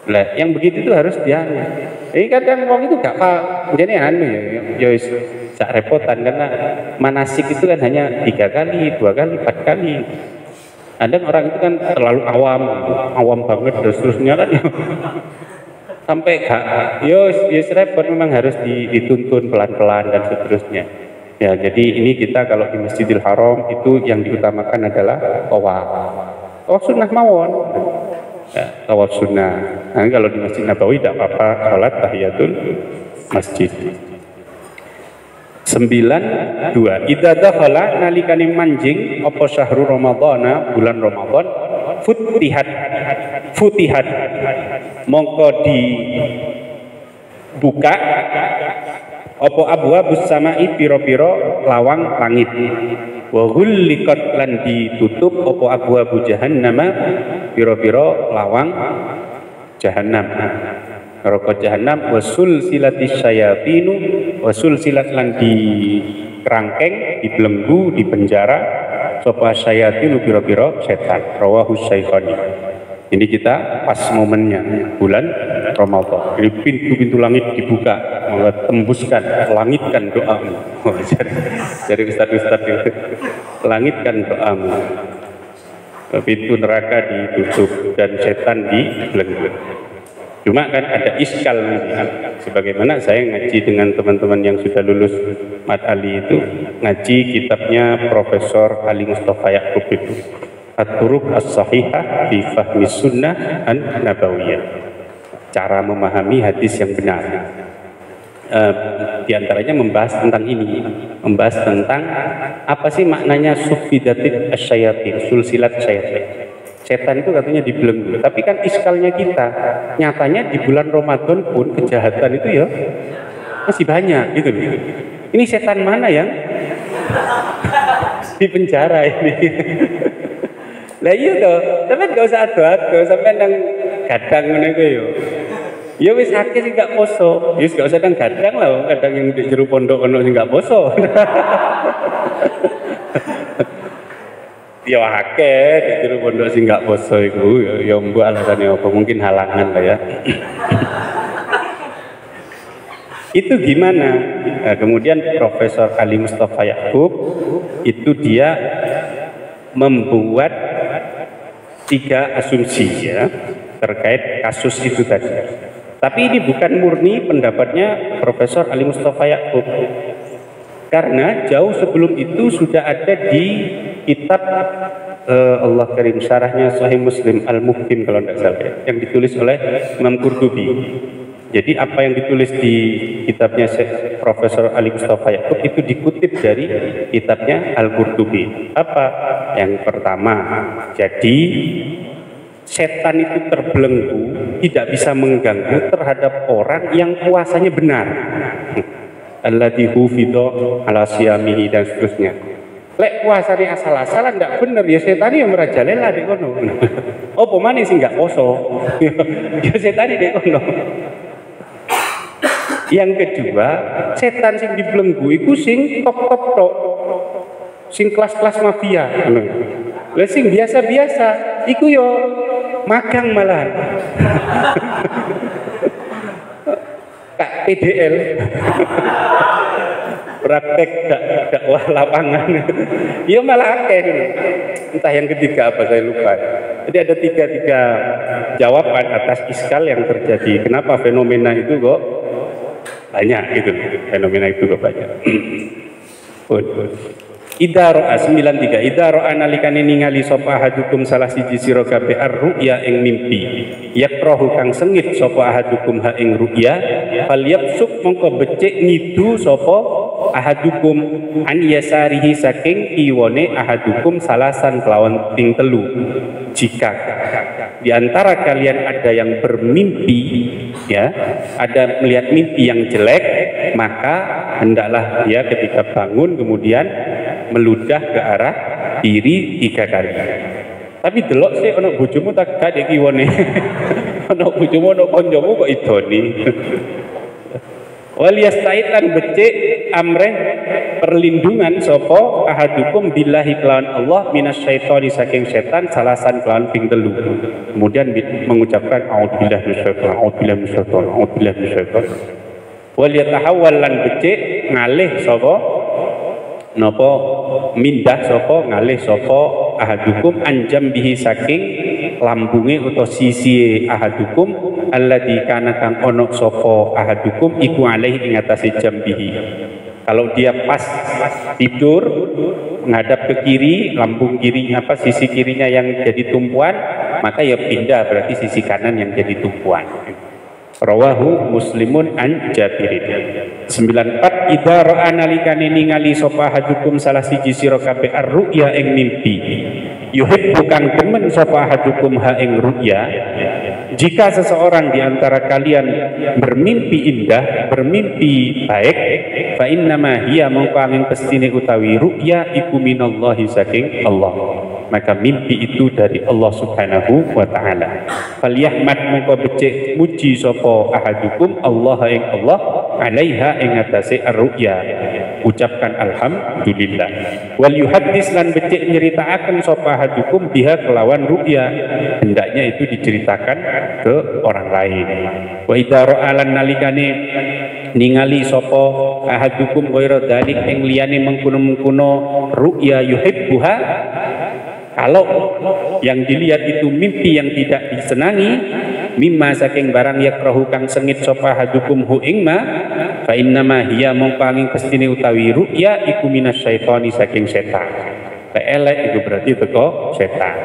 Lah, yang begitu itu harus dianu. Ini kadang wong itu gak paham. Jadi ya sak repotan karena manasik itu kan hanya 3 kali, 2 kali, 4 kali. Ada orang itu kan terlalu awam banget dan seterusnya kan. Sampai gak, ya repot memang harus dituntun pelan-pelan dan seterusnya. Ya, jadi ini kita kalau di Masjidil Haram itu yang diutamakan adalah tawaf. Tawaf sunnah mawon. Ya, tawaf sunnah. Nah, kalau di Masjid Nabawi tidak apa-apa sholat tahiyatul masjid. 9.2 idza dakhala nalikane manjing apa syahrul ramadhana bulan Ramadan futihat mongko dibuka apa abwabus samai piro-piro lawang langit wa ghulliqat lan ditutup apa abwabu jahannam piro-piro lawang jahannam neraka jahannam wasul silatis syayatinu wasul silat lan di kerangkeng dibelenggu di penjara sapa syayatinu piro-piro setan rawahu syaikhani. Ini kita pas momennya bulan Ramadan. Ini pintu-pintu langit dibuka, tembuskan, langitkan doamu. Dari ustaz-ustaz itu, langitkan doamu. Pintu neraka ditutup dan setan dibelenggu. Cuma kan ada iskal sebagaimana saya ngaji dengan teman-teman yang sudah lulus Mat Ali itu, ngaji kitabnya Profesor Ali Mustafa Yaqub itu. At-Turuq As-Sahihah fi Fahmi Sunnah An-Nabawiyah. Cara memahami hadis yang benar. Di antaranya membahas tentang ini, membahas tentang apa sih maknanya sufidatit asyayatin, sulsilat syayatin. Setan itu katanya dibelenggu, tapi kan iskalnya kita, nyatanya di bulan Ramadan pun kejahatan itu ya masih banyak gitu loh. Ini setan mana yang di penjara ini? Lah iya toh, sampean gak usah ado-ado, sampean nang gadang ngene iku yo. Ya wis akeh sing gak poso. Ya wis gak usah nang gadang lah, kadang yang di jero pondok ono sing gak poso. Ya akeh di jero pondok sing gak poso iku ya mbok alasane apa? Mungkin halangan lah ya. Itu gimana? Nah, kemudian Profesor Ali Mustafa Ya'qub itu dia membuat 3 asumsi ya terkait kasus itu tadi. Tapi ini bukan murni pendapatnya Profesor Ali Mustafa Ya'qub. Karena jauh sebelum itu sudah ada di kitab Allah Karim syarahnya Sahih Muslim Al-Muhkim kalau tidak salah yang ditulis oleh Imam Qurtubi. Jadi apa yang ditulis di kitabnya Profesor Ali Mustafa Ya'qub itu dikutip dari kitabnya Al-Qurtubi. Apa? Yang pertama, jadi setan itu terbelenggu, tidak bisa mengganggu terhadap orang yang puasanya benar. Alladzi hufidha ala siyamihi dan seterusnya. Lek puasane asal-asalan ndak bener ya setan yang merajalela di kono. Apa maneh sing gak poso? Ya setan di kono. Yang kedua, setan sing dibelenggu iku sing top-top tok. Sing kelas-kelas mafia. Lah sing biasa-biasa iku yo magang malah. Kak PDL. Praktek dakwah lapangan. Ya malah akeh ini. Entah yang ketiga apa saya lupa. Jadi ada tiga jawaban atas iskal yang terjadi. Kenapa fenomena itu kok banyak gitu, fenomena itu kok banyak. Idza ra'a 93 idza ra'a nalikane ningali sapa ahadukum salah siji sira kabeh ar-ru'ya ing mimpi yakrahu kang sengit sapa ahadukum ha ing ru'ya falyabsuk mongko becik ngidu sapa ahadukum an yasarihi saking kiwane ahadukum salasan kelawan ping telu. Jika di antara kalian ada yang bermimpi ya, ada melihat mimpi yang jelek, maka hendaklah dia ketika bangun kemudian meludah ke arah kiri 3 kali. Tapi delok sih ono bojomu tak gak kiwane. Ono bojomu ono konjomu kok idoni. Wal yasta'id lan becik amreh perlindungan sapa ahadukum billahi kelawan Allah minasyaitoni saking setan salasan kelawan ping telu. Kemudian mengucapkan a'udzubillahi minasyaitonir a'udzubillahi minasyaitonir a'udzubillahi minasyaitonir. Wal yatahawwal lan becik ngalih sapa napa mindah sapa ngalih sapa ahadukum anjam bihi saking lambunge utawa sisi ahadukum alladzi kana kang ono sapa ahadukum iku alaihi ing atase jambihi. Kalau dia pas tidur menghadap ke kiri, lambung kirinya apa sisi kirinya yang jadi tumpuan, maka ya pindah berarti sisi kanan yang jadi tumpuan. Rawahu Muslimun an Jabirin. 94 idza ra'a nalikane ningali sapa hadukum salah siji sira kabeh ar-ru'ya ing mimpi. Yuhibbu kang demen sapa hadukum ha ing ru'ya. Jika seseorang di antara kalian bermimpi indah, bermimpi baik, fa innama hiya mongko angin pestine utawi ru'ya iku minallahi saking Allah. Maka mimpi itu dari Allah Subhanahu wa taala. Falyahmad mongko becik muji sapa ahadukum Allah ing Allah alaiha ing atase ar-ru'ya. Ucapkan alhamdulillah. Wal yuhaddis lan becik nyeritaaken sapa ahadukum biha kelawan ru'ya. Hendaknya itu diceritakan ke orang lain. Wa idza ra'alan nalikane ningali sapa ahadukum ghairu dzalik ing liyane mengkono-mengkono ru'ya yuhibbuha. Kalau yang dilihat itu mimpi yang tidak disenangi, mimma saking barang yakrahu kang sengit sapa hadukum hu ing ma, fa innama hiya mongko angin pestine utawi ru'ya iku minasyaitoni saking setan. Elek itu berarti teko setan.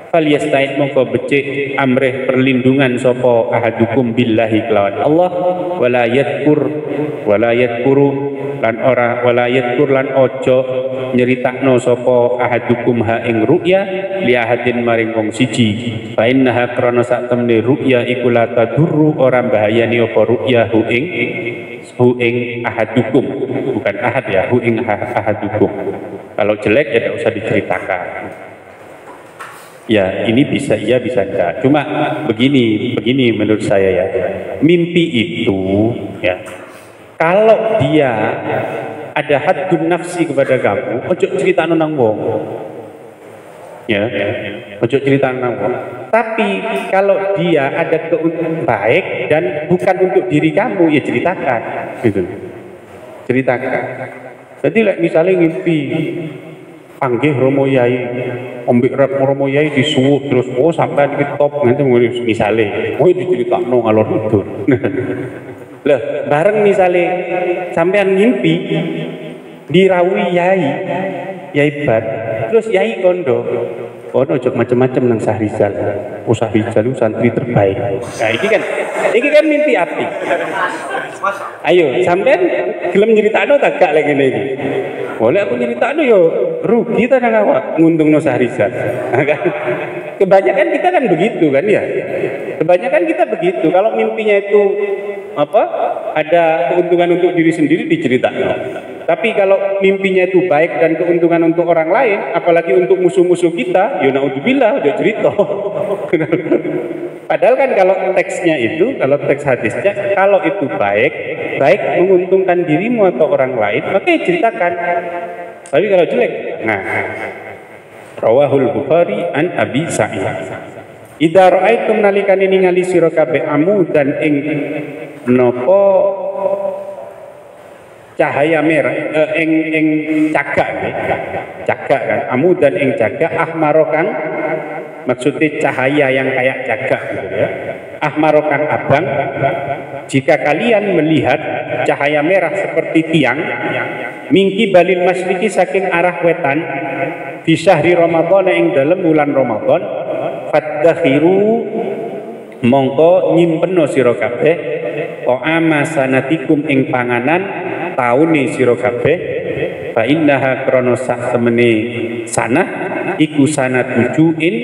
falyasta'id mongko becik amrih perlindungan sapa ahadukum billahi kelawan Allah wala yadkuru lan ora wala yadkur lan ojo nyeritakno sapa ahadukum ha ing ru'ya li ahadin maring wong siji fa innaha krana sak temne ru'ya iku la tadurru ora bahayani apa ru'ya hu ing ahadukum, bukan ahad ya, hu ing ahadukum. Kalau jelek ya tidak usah diceritakan. Ya, ini bisa iya bisa enggak. Cuma begini menurut saya ya. Mimpi itu ya, kalau dia ada haddun nafsi kepada kamu, ojo cerita nang wong. Ya, ojo cerita nang wong. Tapi kalau dia ada keuntungan baik dan bukan untuk diri kamu, ya ceritakan, gitu. Ceritakan. Jadi misalnya ngimpi panggih Romo Yai, ombik rap Romo Yai disuwuh terus sampai di top nanti misalnya, diceritakno ngalor ngidul. Lah, bareng misalnya sampean ngimpi dirawi Yai Bat, terus Yai kondo ojo macam-macam nang Sahrizal. Sahrizal itu santri terbaik. Nah, ini kan mimpi api. Ayo, sampean gelem nyeritakno tak gak lagi ini. Boleh aku nyeritakno yo rugi ta nang awak nguntungno Sahrizal. Kan kebanyakan kita kan begitu kan ya. Kebanyakan kita begitu. Kalau mimpinya itu ada keuntungan untuk diri sendiri diceritakan. Tapi kalau mimpinya itu baik dan keuntungan untuk orang lain, apalagi untuk musuh-musuh kita, ya naudzubillah, udah cerita. Padahal kan kalau teksnya itu, kalau teks hadisnya, kalau itu baik menguntungkan dirimu atau orang lain, maka ya ceritakan. Tapi kalau jelek, nah, rawahul Bukhari an Abi Sa'id. Idza ra'aitum nalikane ningali sira kabeh amudan ing napa cahaya merah ing cagak kan amudan ing cagak ahmarokan maksudnya cahaya yang kayak cagak gitu ya. Ahmarokan abang, jika kalian melihat cahaya merah seperti tiang mingki balil masriki saking arah wetan di syahri Ramadan ing dalam bulan Ramadan fadakhiru mongko nyimpenno sira kabeh ta'ama sanatikum ing panganan taune sira kabeh fa innaha krana sak temene sana iku sanatujuin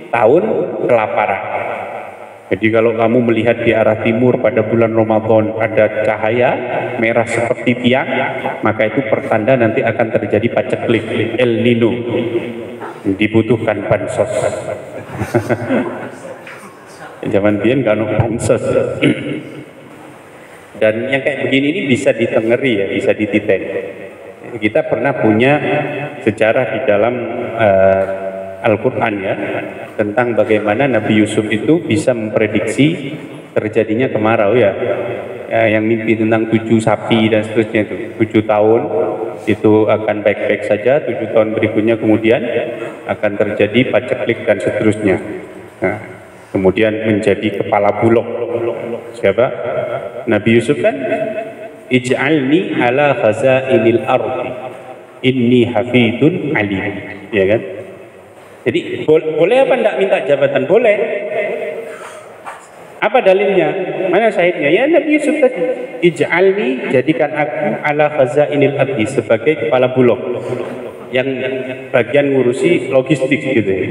tahun kelaparan. Jadi kalau kamu melihat di arah timur pada bulan Ramadan ada cahaya merah seperti tiang, maka itu pertanda nanti akan terjadi paceklik El Nino, dibutuhkan bansos. Zaman biyen kan bansos. Dan yang kayak begini ini bisa ditengeri ya, bisa dititen. Kita pernah punya sejarah di dalam Al-Quran ya, tentang bagaimana Nabi Yusuf itu bisa memprediksi terjadinya kemarau ya. Yang mimpi tentang 7 sapi dan seterusnya itu 7 tahun itu akan baik-baik saja, 7 tahun berikutnya kemudian akan terjadi paceklik dan seterusnya. Nah, kemudian menjadi kepala bulog. Siapa? Nabi Yusuf kan ij'alni ala khazainil ardi inni hafidun alim, ya kan? Jadi boleh apa enggak minta jabatan? Boleh. Apa dalilnya? Mana syahidnya? Ya Nabi Yusuf tadi, ij'alni, jadikan aku ala khazainil ardi, sebagai kepala bulog yang bagian ngurusi logistik gitu ya.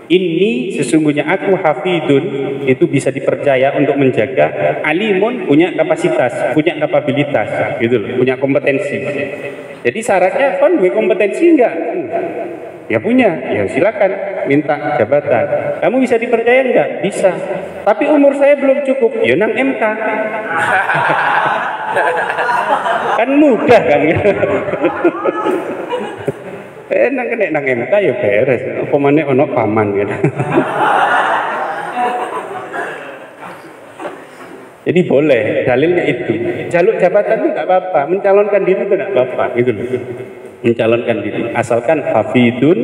Ini sesungguhnya aku hafidun, itu bisa dipercaya untuk menjaga, alimun, punya kapasitas, punya kapabilitas gitu loh, punya kompetensi. Jadi syaratnya kan gue kompetensi enggak? Ya punya, ya silakan minta jabatan. Kamu bisa dipercaya enggak? Bisa. Tapi umur saya belum cukup. Ya nang MK. Kan mudah kan? nang MK ya beres. Apa maneh ono paman gitu. Jadi boleh, dalilnya itu. Jaluk jabatan itu enggak apa-apa, mencalonkan diri itu enggak apa-apa gitu loh. Mencalonkan diri asalkan hafidun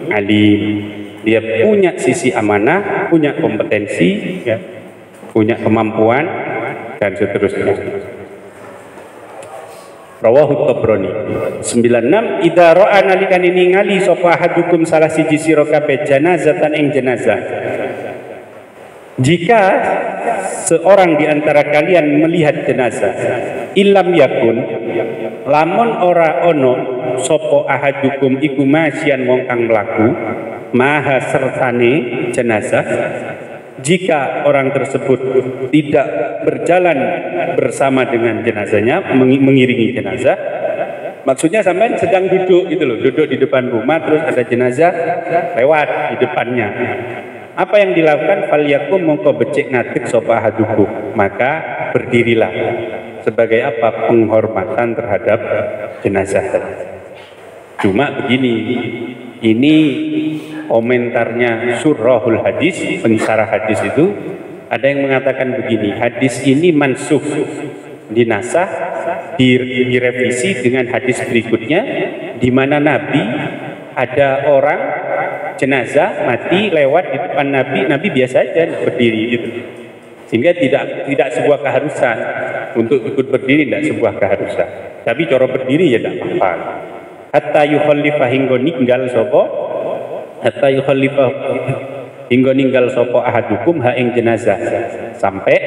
alim, dia punya sisi amanah, punya kompetensi ya, punya kemampuan dan seterusnya. Rawahu Tabrani. 96 idza ra'a nalikane ningali sapa ahadukum salah siji sira kabeh janazatan ing jenazah. Jika seorang di antara kalian melihat jenazah, ilam yakun lamun ora ono sapa ahadukum iku masyian wong kang mlaku maha sertane jenazah. Jika orang tersebut tidak berjalan bersama dengan jenazahnya, mengiringi jenazah, maksudnya sampean sedang duduk gitu loh, duduk di depan rumah terus ada jenazah lewat di depannya. Apa yang dilakukan? Falyakum mongko becik ngatik sapa ahadukum, maka berdirilah. Sebagai apa? Penghormatan terhadap jenazah. Cuma begini, ini komentarnya Surahul Hadis, pensyarah hadis itu ada yang mengatakan begini, hadis ini mansukh, dinasah, direvisi dengan hadis berikutnya, di mana Nabi ada orang jenazah mati lewat di depan Nabi biasa aja berdiri gitu, sehingga tidak sebuah keharusan untuk ikut berdiri, tidak sebuah keharusan, tapi cara berdiri ya tidak apa-apa. Hatta yukhallifa hingga ninggal sapa ahadukum ha ing jenazah, sampai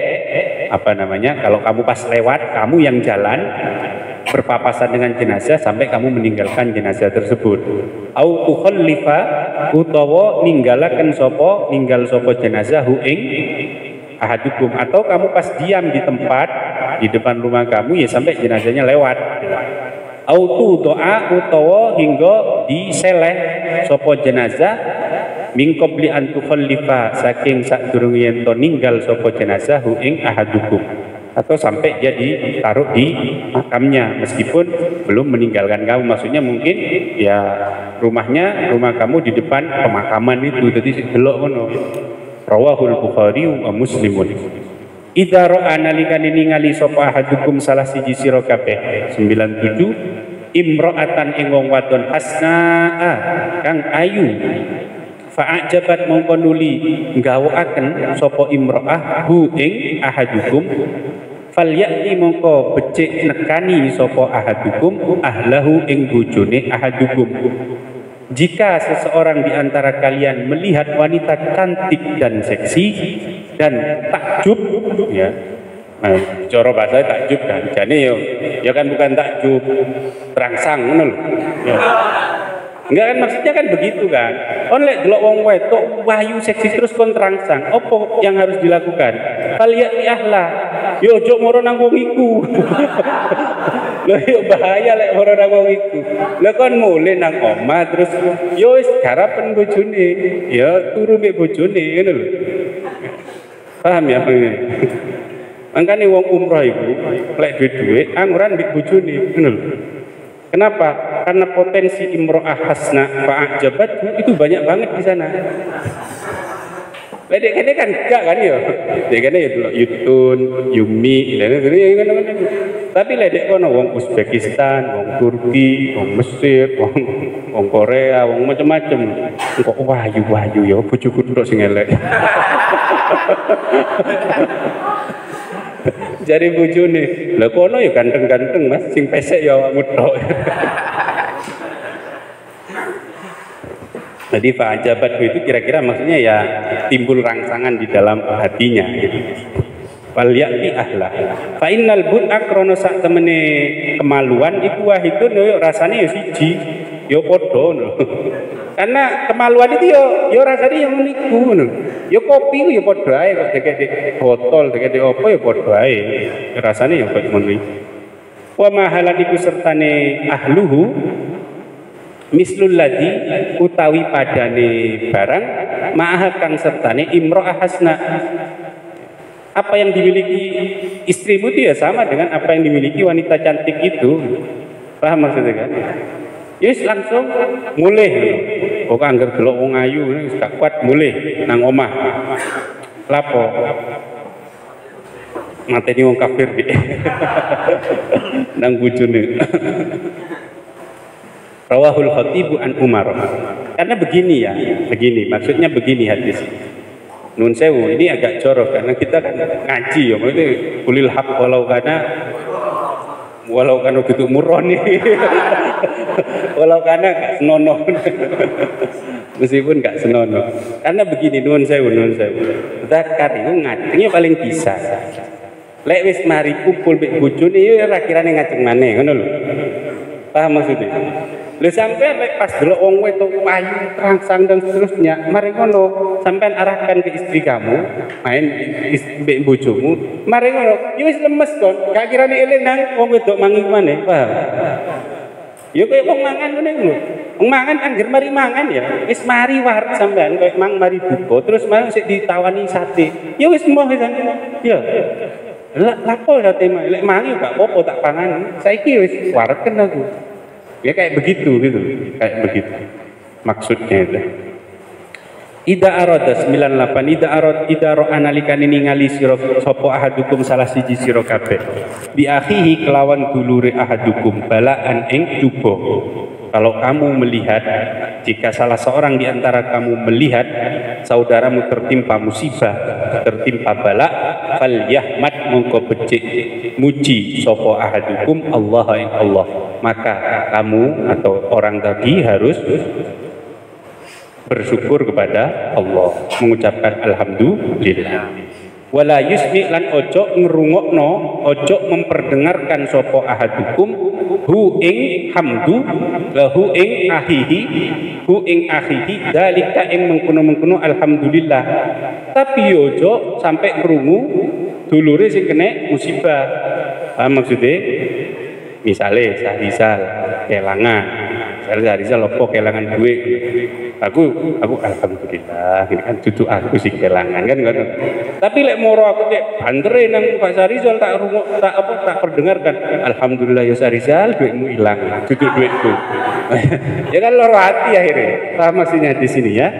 kalau kamu pas lewat, kamu yang jalan berpapasan dengan jenazah sampai kamu meninggalkan jenazah tersebut. Au tukhallifa utawa ninggal sapa jenazah hu ing ahadukum, atau kamu pas diam di tempat di depan rumah kamu ya sampai jenazahnya lewat. Autu doa utawa hingga diseleh sapa jenazah min qabli an tukhallifa, saking sadurunge yen to ninggal sapa jenazah hu ing ahadukum, atau sampai dia ditaruh di makamnya meskipun belum meninggalkan kamu, maksudnya mungkin ya rumah kamu di depan pemakaman itu, jadi delok ngono. Rawahul Bukhari wa Muslimun. Idza ra'a nalikane ningali sapa ahadukum salah siji sira kabeh. 97 imra'atan ing wong wadon hasnaa kang ayu, fa'ajabat mongko nuli nggawakaken sapa imra'ah hu ing ahadukum, falyati mongko becik nekani sapa ahadukum ahlahu ing bojone ahadukum. Jika seseorang di antara kalian melihat wanita cantik dan seksi dan takjub, ya, cara bahasa takjub kan, jadi ya kan bukan takjub terangsang, ngono lho. Ya. Enggak kan, maksudnya kan begitu kan. Lek delok wong wedok wahyu seksi terus kon terangsang, opo yang harus dilakukan? Faliyati ahla. Yo ojo moro nang wong iku. Lho yo bahaya lek moro nang wong iku. Lek kon mulih nang omah terus yo wis garapen bojone, ya turu mek bojone ngono lho. Paham ya Bang? Mangkane wong umroh iku lek duwe-duwe anguran mek bojone ngono lho. Kenapa? Karena potensi imro'ah hasna fa'ajabat itu banyak banget di sana. Ledek kene kan enggak kan ya. Ledek kene ya delok Yutun, Yumi, tapi ledek kono wong Uzbekistan, wong Turki, wong Mesir, wong Korea, wong macam-macam. Kok wahyu ya bojoku tok sing elek. Jari bojone, lha kono ya ganteng-ganteng Mas, sing pesek ya awakmu tok. Jadi fa'ajabat itu kira-kira maksudnya ya timbul rangsangan di dalam hatinya gitu. Wal ya'ti ahla. Fa innal bud'a krono sak temene kemaluan iku wahidun yo rasane ya siji, yo padha ngono. Karena kemaluan itu yo rasane yang niku ngono. Yo kopi ku yo padha ae kok dikek botol, dikek opo yo padha ae. Rasane yo kok ngono. Wa mahalan iku sertane ahluhu mislul ladzi utawi padane barang ma'ah kang sertane imro'ah hasna. Apa yang dimiliki istrimu itu ya sama dengan apa yang dimiliki wanita cantik itu. Paham maksudnya kan? Yes langsung mulih. Kok anggar delok wong ayu wis gak kuat mulih nang omah. Lapo? Mateni wong kafir iki. Nang bojone. Rawahul Khatibu an Umar. Karena begini ya, maksudnya begini hadis. Nun sewu, ini agak jorok karena kita kan ngaji ya, maksudnya kulil haq walau kana Walau kan gitu muroni. Walau karena gak senono. Meskipun gak senono. Karena begini nuwun sewu. Zakar itu ngajengnya paling bisa. Lek wis mari kumpul mek bojone ya ora kirane ngajeng maneh, ngono lho. Paham maksudnya? Lha sampean lek pas delok wong wedok ayu, terangsang dan seterusnya, mari ngono, sampean arahkan ke istri kamu, main mbek bojomu, mari ngono, ya wis lemes kon, gak kirane eling nang wong wedok mangi maneh, paham? Ya koyo wong mangan ngene lho. Wong mangan anggere mari mangan ya, wis mari war sampean koyo mang mari buka, terus mari sik ditawani sate. Ya wis moh pisan. Ya. Lapo ya tema, lek mangi gak apa-apa tak pangan. Saiki wis wareken aku. Ya kayak begitu gitu, kayak begitu. Maksudnya itu. Ida arada 98 ida ro analikane ningali sira sapa ahadukum salah siji sira kabeh. Bi akhihi kelawan dulure ahadukum balaan ing cuba. Kalau kamu melihat, jika salah seorang di antara kamu melihat saudaramu tertimpa musibah, tertimpa bala, fal yahmad mongko becik muji sapa ahadukum Allah ing Allah. Maka kamu atau orang tadi harus bersyukur kepada Allah, mengucapkan alhamdulillah. Wala yusmi lan ojo ngrungokno, ojo memperdengarkan sapa ahadukum hu ing hamdu lahu ing akhihi dalika ing mengkono-mengkono alhamdulillah. Tapi ojo sampai krungu dulure sing kena musibah. Maksudnya misale Sahrizal kelangan, Sahrizal opo kelangan duit. Aku alhamdulillah, ini kan duduk aku sih kelangan kan. Tapi lek moro aku cek bantere nang Pak Sahrizal tak perdengarkan. Alhamdulillah ya Sahrizal, duitmu hilang, duduk duitku. Ya kan loro hati akhirnya. Paham maksudnya di sini ya.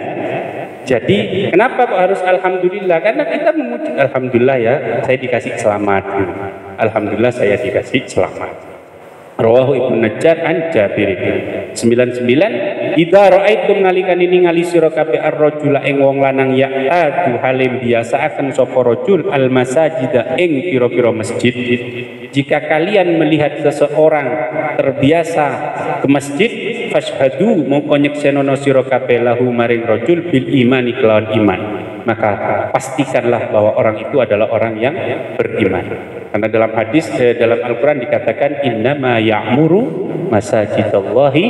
Jadi kenapa kok harus alhamdulillah? Karena kita memuji alhamdulillah ya, saya dikasih selamat. Alhamdulillah saya dikasih selamat. Rawahu Ibnu Najjar an Jabir. 99 idza raaitum nalikane ningali sira kabeh ar-rajula ing wong lanang ya'tadu halim biasaaken sapa rajul al-masajida ing pira-pira masjid. Jika kalian melihat seseorang terbiasa ke masjid, fashhadu mongko nyeksenono sira kabeh lahu maring rajul bil imani kelawan iman. Maka pastikanlah bahwa orang itu adalah orang yang beriman. Karena dalam hadis dalam Al-Quran dikatakan innama ya'muru masajidallahi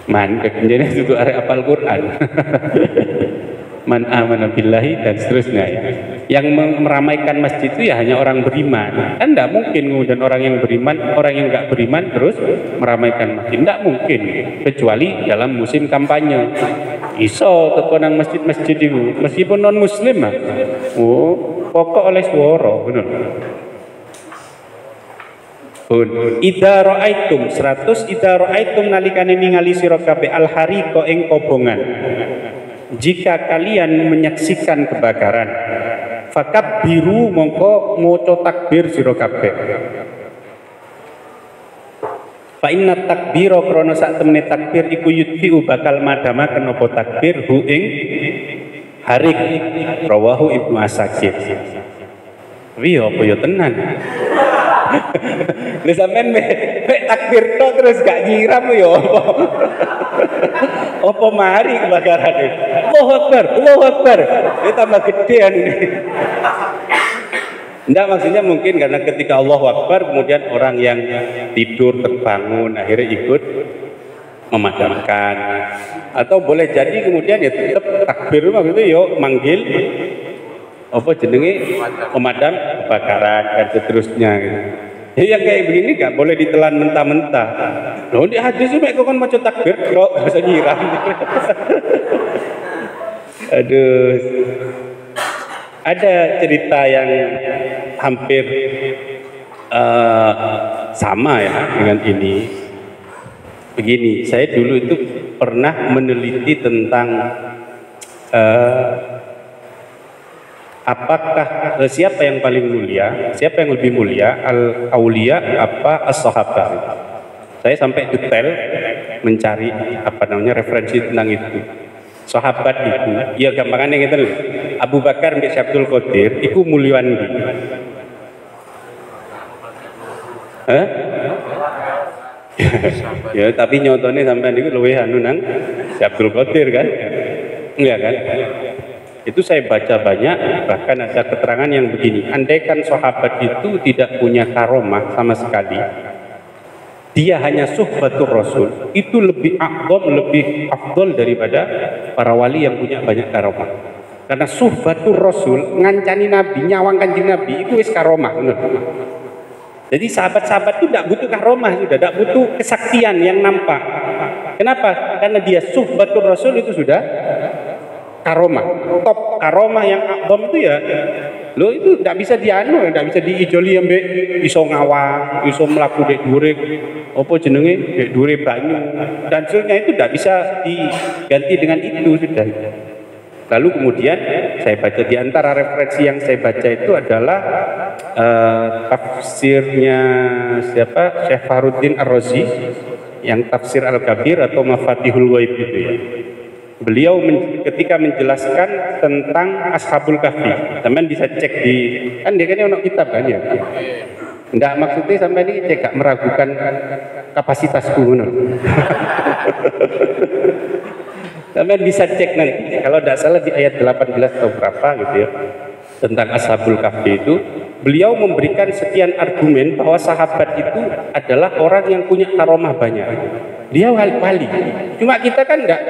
man kemudian itu area apal Quran. Man amana billahi dan seterusnya ya. Yang meramaikan masjid itu ya hanya orang beriman. Kan tidak mungkin kemudian orang yang beriman, orang yang nggak beriman terus meramaikan masjid. Tidak mungkin, kecuali dalam musim kampanye. Iso tekonang masjid-masjid itu, meskipun non muslim lah. Oh, pokok oleh suara, benar. Idza raaitum 100 idza raaitum nalikane ningali sira kabeh al-hariqa ing kobongan. Jika kalian menyaksikan kebakaran, fakabbiru mongko maca takbir sira kabeh. Fa inna takbira krana sak temene takbir iku yudfi'u bakal madhamaken apa takbir hu ing harik. Rawahu Ibnu Asakir. Wi apa ya tenan. Lha sampean mek takbir tok terus gak nyiram ya apa? Apa mari kebakaran itu? Allahu Akbar, Allahu Akbar. Ini tambah gedean ini. Enggak, maksudnya mungkin karena ketika Allahu Akbar kemudian orang yang tidur terbangun akhirnya ikut memadamkan. Atau boleh jadi kemudian ya tetap takbir maksudnya yo manggil apa jenenge pemadam kebakaran dan seterusnya gitu. Jadi yang kayak begini gak boleh ditelan mentah-mentah. Loh di hadis itu kok kan maca takbir kok bisa nyiram. Aduh. Ada cerita yang hampir sama ya dengan ini. Begini, saya dulu itu pernah meneliti tentang apakah siapa yang paling mulia, siapa yang lebih mulia, al-auliya apa as-sahabat. Saya sampai detail mencari referensi tentang itu. Sahabat itu, ya gampangannya gitu loh. Abu Bakar bin Abdul Qadir, itu mulian di. Hah? Ya tapi nyontohnya sampai itu luwih anu nang si Abdul Qadir kan? Enggak kan? Itu saya baca banyak, bahkan ada keterangan yang begini, andaikan sahabat itu tidak punya karomah sama sekali, dia hanya suhbatur Rasul, itu lebih afdol daripada para wali yang punya banyak karomah. Karena suhbatur Rasul, ngancani Nabi, nyawang kanjeng Nabi, itu wis karomah. Jadi sahabat-sahabat itu tidak butuh karomah, sudah tidak butuh kesaktian yang nampak. Kenapa? Karena dia suhbatur Rasul itu sudah karomah, top karomah yang akdom itu ya, lo itu tidak bisa dianu, tidak bisa diijoli ambek iso ngawang, iso melaku dek dure, apa jenenge dek dure banyu dan sebagainya, itu tidak bisa diganti dengan itu sudah. Lalu kemudian saya baca di antara referensi yang saya baca itu adalah tafsirnya siapa, Syekh Fakhruddin Ar-Razi yang tafsir Al-Kabir atau Mafatihul Ghaib itu ya. Beliau ketika menjelaskan tentang Ashabul Kahfi, teman bisa cek di, kan dia kan ono kitab kan ya. Enggak, maksudnya sampai ini cek gak meragukan kapasitasku ngono. Teman bisa cek nanti, kalau tidak salah di ayat 18 atau berapa gitu ya, tentang Ashabul Kahfi itu, beliau memberikan sekian argumen bahwa sahabat itu adalah orang yang punya karomah banyak. Dia wali, cuma kita kan enggak.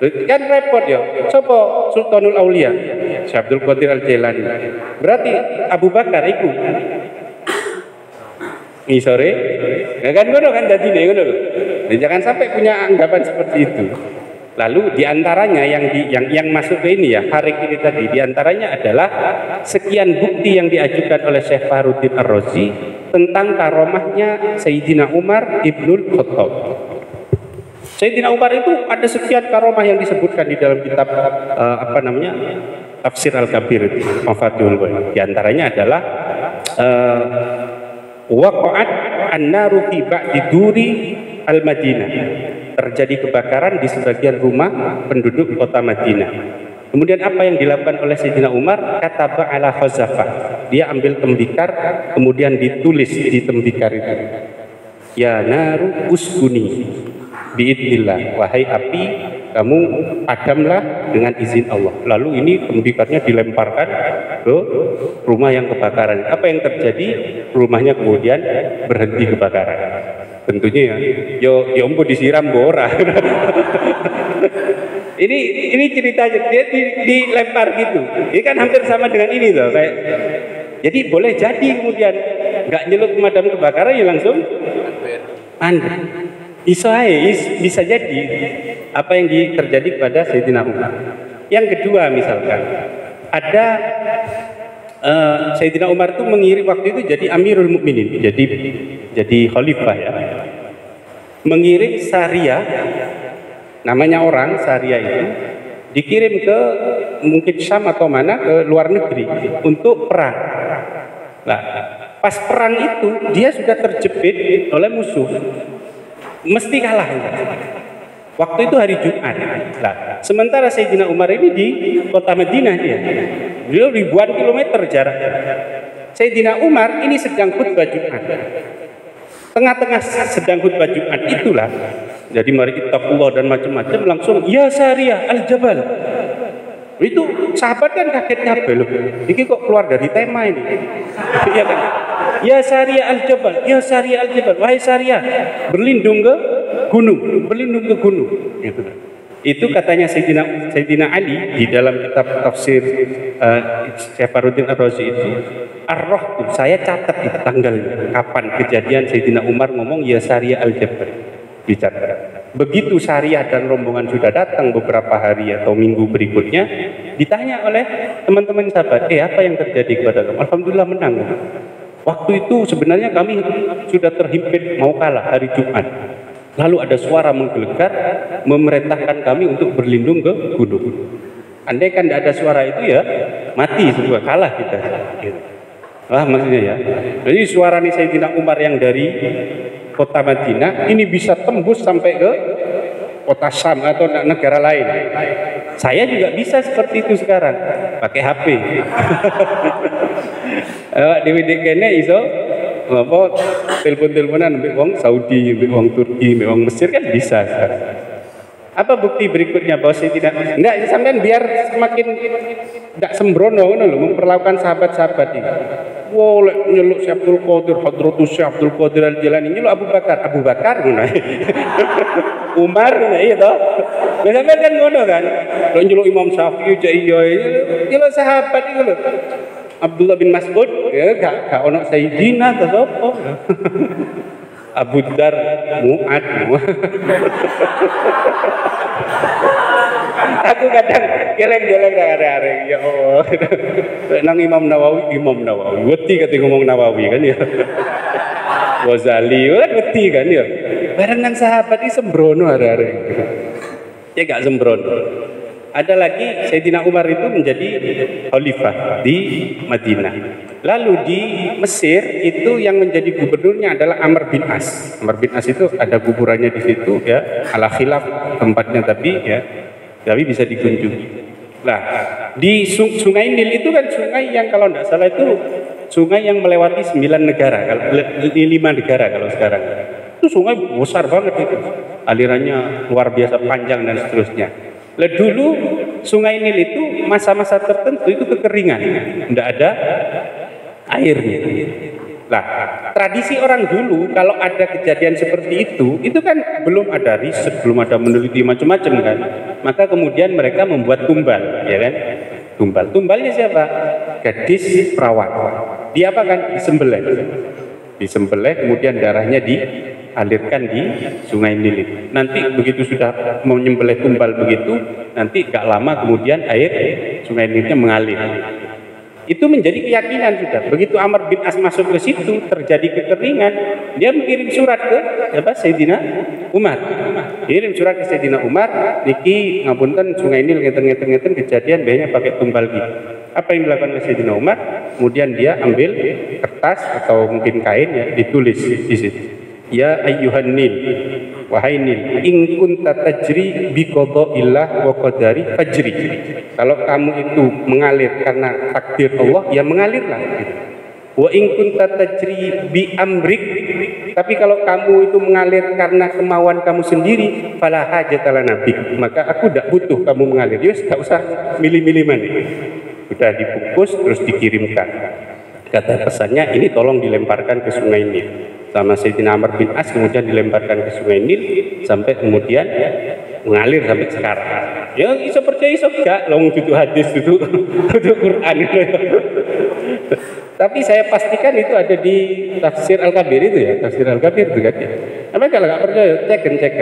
Kan repot ya. Sopo Sultanul Aulia, Syekh Abdul Qadir Al-Jailani. Berarti Abu Bakar iku. Sore, ya kan ngono kan dadine ngono lho. Jangan sampai punya anggapan seperti itu. Lalu diantaranya yang masuk ke ini ya, Harik ini tadi, diantaranya adalah sekian bukti yang diajukan oleh Syekh Fakhruddin Ar-Razi tentang karomahnya Sayyidina Umar Ibnul Khattab. Sayyidina Umar itu ada sekian karomah yang disebutkan di dalam kitab Tafsir Al-Kabir itu, Mafatihul Ghaib. Di antaranya adalah waqa'at an-naru fi ba'di duri al-Madinah. Terjadi kebakaran di sebagian rumah penduduk kota Madinah. Kemudian apa yang dilakukan oleh Sayyidina Umar? Kataba ala khazafah. Dia ambil tembikar, kemudian ditulis di tembikar itu, ya naru uskuni biidnillah, wahai api kamu padamlah dengan izin Allah. Lalu ini tembikarnya dilemparkan ke rumah yang kebakaran. Apa yang terjadi? Rumahnya kemudian berhenti kebakaran. Tentunya ya ampun disiram bora. ini ceritanya dia dilempar gitu. Ini kan hampir sama dengan ini loh, kayak. Jadi boleh jadi kemudian nggak nyelup pemadam kebakaran ya langsung Anda. Bisa jadi apa yang terjadi kepada Sayyidina Umar. Yang kedua misalkan ada Sayyidina Umar itu mengirim waktu itu jadi Amirul Mukminin, jadi khalifah ya. Mengirim Sariyah, namanya orang Sariyah itu dikirim ke mungkin Syam atau mana, ke luar negeri untuk perang. Nah, pas perang itu dia sudah terjepit oleh musuh. Mesti kalah. Waktu itu hari Jumat. Nah, sementara Sayyidina Umar ini di kota Madinah dia. Beliau ribuan kilometer jaraknya. Sayyidina Umar ini sedang khutbah Jumat. Tengah-tengah sedang khutbah Jumat itulah. Jadi mari kita keluar dan macam-macam langsung ya Sariyah al-Jabal. Itu sahabat kan kaget kabeh loh. Ini kok keluar dari tema ini. Iya kan? Ya Sariyah al-Jabal, ya Sariyah al-Jabal. Wahai Sariyah, berlindung ke gunung, berlindung ke gunung. Gitu. Itu katanya Sayyidina Ali di dalam kitab tafsir Syekh Fakhruddin Ar-Razi itu, Ar-Roh tuh saya catat di tanggalnya kapan kejadian Sayyidina Umar ngomong ya Sariyah al-Jabal. Dicatat. Begitu Sariyah dan rombongan sudah datang beberapa hari atau minggu berikutnya, ditanya oleh teman-teman sahabat, apa yang terjadi kepada kamu? Alhamdulillah menang. Waktu itu sebenarnya kami sudah terhimpit mau kalah hari Jumat. Lalu ada suara menggelegar memerintahkan kami untuk berlindung ke gunung. Andai kan tidak ada suara itu ya mati semua, kalah kita. Wah maksudnya ya. Jadi suara nih Sayyidina Umar yang dari kota Madinah ini bisa tembus sampai ke kota Syam atau negara lain. Saya juga bisa seperti itu sekarang pakai HP. Di kene iso apa telepon-teleponan mbek wong Saudi, mbek wong Turki, mbek wong Mesir kan bisa. Apa bukti berikutnya bahwa saya tidak enggak sampean biar semakin enggak sembrono ngono lho memperlakukan sahabat-sahabat ini. Wow, nyeluk Syekh Abdul Qadir, Hadratus Syekh Abdul Qadir Al-Jilani, nyeluk Abu Bakar ngono. Umar ngono iya toh. Lah sampean kan ngono kan. Lo nyeluk Imam Syafi'i cek iya, nyeluk sahabat itu lho. Abdullah bin Mas'ud ya gak ono Sayyidina ta sapa. Abu Dar Mu'ad. Aku kadang geleng-geleng arek-arek ya Allah. Nang Imam Nawawi wedi kate ngomong Nawawi kan ya. Ghazali kan wedi kan ya. Bareng nang sahabat iki sembrono arek-arek. Ya gak sembrono. Ada lagi Sayyidina Umar itu menjadi khalifah di Madinah. Lalu di Mesir itu yang menjadi gubernurnya adalah Amr bin As. Amr bin As itu ada kuburannya di situ ya, ala khilaf tempatnya tapi bisa dikunjungi. Nah, di Sungai Nil itu kan sungai yang kalau tidak salah itu sungai yang melewati 9 negara, kalau 5 negara kalau sekarang. Itu sungai besar banget itu. Alirannya luar biasa panjang dan seterusnya. Lah dulu Sungai Nil itu masa-masa tertentu itu kekeringan, tidak ada airnya. Lah, tradisi orang dulu kalau ada kejadian seperti itu kan belum ada riset, belum ada meneliti macam-macam kan. Maka kemudian mereka membuat tumbal, ya kan? Tumbalnya siapa? Gadis perawan. Dia apa kan? Disembelih, kemudian darahnya dialirkan di Sungai Nil itu. Nanti begitu sudah menyembelih tumbal begitu, nanti gak lama kemudian air Sungai Nilnya mengalir. Itu menjadi keyakinan sudah. Begitu Amr bin As masuk ke situ terjadi kekeringan, dia mengirim surat ke Sayyidina Umar. Kirim surat ke Sayyidina Umar, niki ngapunten Sungai Nil ngeten kejadian banyak pakai tumbal gitu. Apa yang dilakukan oleh Sayyidina Umar? Kemudian dia ambil kertas atau mungkin kain ya, ditulis di situ. Ya ayyuhan Nil, wahai Nil, in kunta tajri bi qada'illah wa qadari fajri. Kalau kamu itu mengalir karena takdir Allah, ya mengalirlah gitu. Wa in kunta tajri bi amrik, tapi kalau kamu itu mengalir karena kemauan kamu sendiri, fala hajatala bik, maka aku tidak butuh kamu mengalir. Yus, enggak usah milih-milih mana. Sudah dibungkus terus dikirimkan. Kata pesannya ini tolong dilemparkan ke Sungai Nil. Sama Sayyidina Amr bin As kemudian dilemparkan ke Sungai Nil sampai kemudian mengalir sampai sekarang. Ya iso percaya iso gak long itu hadis itu Quran. Tapi saya pastikan itu ada di Tafsir Al-Kabir itu ya, Tafsir Al-Kabir itu kan. Tapi kalau nggak percaya cek.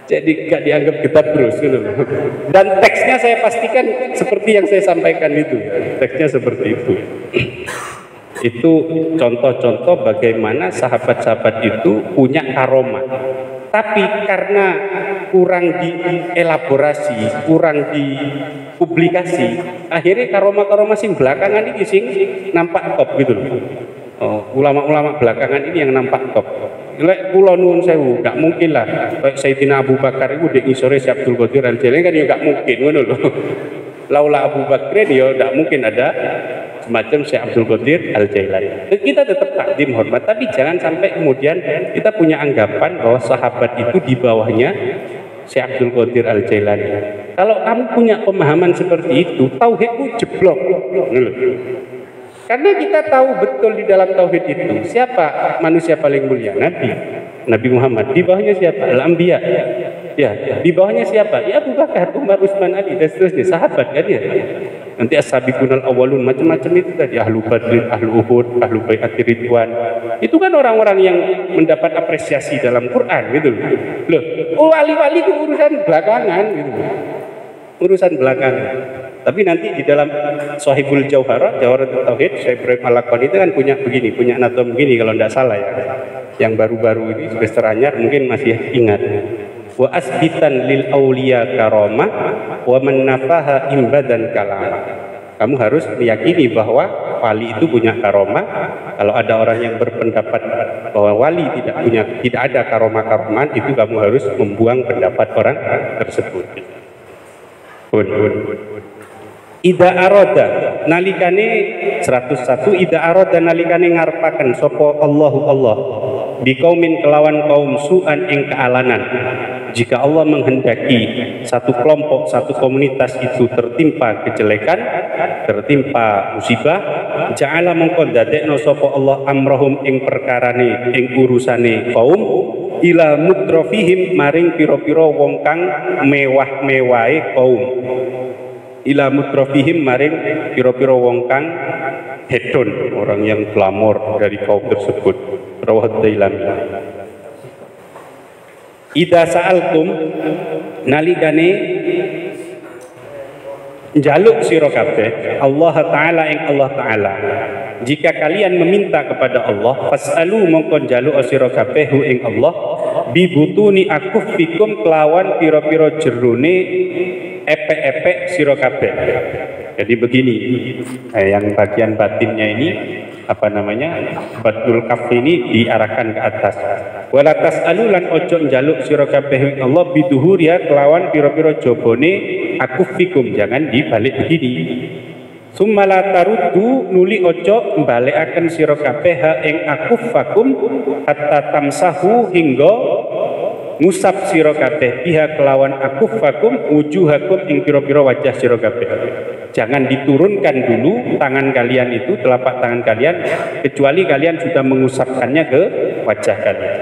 Jadi gak dianggap kitab terus gitu. Dan teksnya saya pastikan seperti yang saya sampaikan itu. Teksnya seperti itu. Itu contoh-contoh bagaimana sahabat-sahabat itu punya aroma. Tapi karena kurang dielaborasi, kurang dipublikasi, akhirnya karoma-karoma sing belakangan ini sing nampak top gitu loh. Ulama-ulama belakangan ini yang nampak top. Lek kula nuwun sewu, gak mungkin lah. Kayak Sayyidina Abu Bakar itu dek ngisore Syekh Abdul Qadir Al-Jilani kan ya gak mungkin ngono lho. Laula Abu Bakar ya gak mungkin ada semacam Syekh Abdul Qadir Al-Jilani. Kita tetap takdim hormat, tapi jangan sampai kemudian kita punya anggapan bahwa sahabat itu di bawahnya Syekh Abdul Qadir Al-Jilani. Kalau kamu punya pemahaman seperti itu, tauhidmu jeblok. Karena kita tahu betul di dalam tauhid itu siapa manusia paling mulia? Nabi Muhammad. Di bawahnya siapa? Al-Anbiya. Ya, di bawahnya siapa? Ya Abu Bakar, Umar, Utsman, Ali dan seterusnya, sahabat kan ya. Nanti as-sabiqunal awwalun macam-macam itu tadi, ahlu Badr, ahlu Uhud, ahlu Bai'atir Ridwan. Itu kan orang-orang yang mendapat apresiasi dalam Quran gitu loh. Wali-wali itu urusan belakangan gitu. Urusan belakangan. Tapi nanti di dalam Shahihul Jawharatul Tauhid, Syekh Ibrahim Al-Laqani itu kan punya natom begini kalau tidak salah ya. Yang baru-baru ini semester anyar mungkin masih ingat. Wa asbitan lil auliya karamah wa man nafaha imbadan kalama. Kamu harus meyakini bahwa wali itu punya karomah. Kalau ada orang yang berpendapat bahwa wali tidak ada karomah-karomahan, itu kamu harus membuang pendapat orang tersebut. Ida aroda nalikane 101 ida aroda nalikane ngarepaken sapa Allahu Allah biqaumin kelawan kaum su'an ing kealanan. Jika Allah menghendaki satu kelompok, satu komunitas itu tertimpa kejelekan, tertimpa musibah, ja'ala mongko dadekno sapa Allah amrahum ing perkarane ing urusane kaum ila mutrafihim maring pira-pira wong kang mewah-mewahe kaum. Ila mutrafihim maring pira-pira wong kang hedon, orang yang glamor dari kaum tersebut. Rawahud Dailami. Ida sa'altum nalikane njaluk sira kabeh Allah taala ing Allah taala, jika kalian meminta kepada Allah fasalu mongko njaluk sira kabeh ing Allah bibutuni akuffikum kelawan pira-pira jerone epek-epek sira kabeh. Jadi begini, yang bagian batinnya ini apa namanya, batul kaf ini diarahkan ke atas. Wala tasalulan ojo njaluk sira kabeh Allah biduhuria kelawan pira-pira jabone akuffikum, jangan dibalik begini. Sumala taruddu nuli ojo mbalekaken sira kabeh ing akuffakum hatta tamsahu hingga ngusap sira kabeh biha kelawan akuffakum wujuhakum ing pira-pira wajah sira kabeh. Jangan diturunkan dulu tangan kalian itu, telapak tangan kalian, kecuali kalian sudah mengusapkannya ke wajah kalian.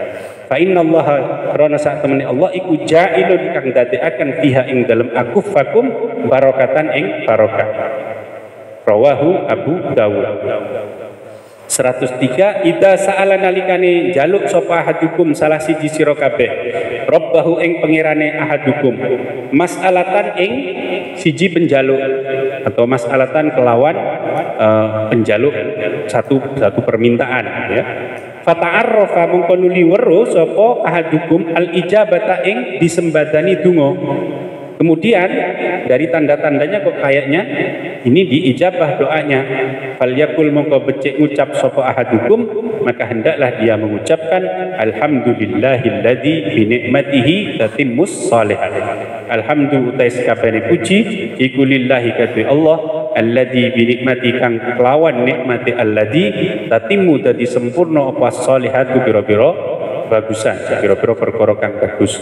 Fa innallaha rana sak temene Allah iku ja'ilun kang dadekaken fiha ing dalem akuffakum barokatan ing barokah. Rawahu Abu Dawud. 103 ida sa'ala nalikane jaluk sapa ahadukum salah siji sira kabeh rabbahu ing pengirane ahadukum mas'alatan ing siji penjaluk atau mas'alatan kelawan penjaluk satu permintaan ya. Fata'arrafa mongko nuli weruh sapa ahadukum al ijabata ing disembadani donga. Kemudian dari tanda-tandanya kok kayaknya ini diijabah doanya. Falyakul mongko becik ngucap sapa ahadukum, maka hendaklah dia mengucapkan alhamdulillahilladzi bi ni'matihi tatimmus shalihat. Alhamdulillah sakabehane puji iku lillahi kadhe Allah alladzi bi ni'mati kang kelawan nikmati alladzi tatimmu dadi sempurna apa shalihatu pira-pira bagusan, pira-pira perkara kang bagus.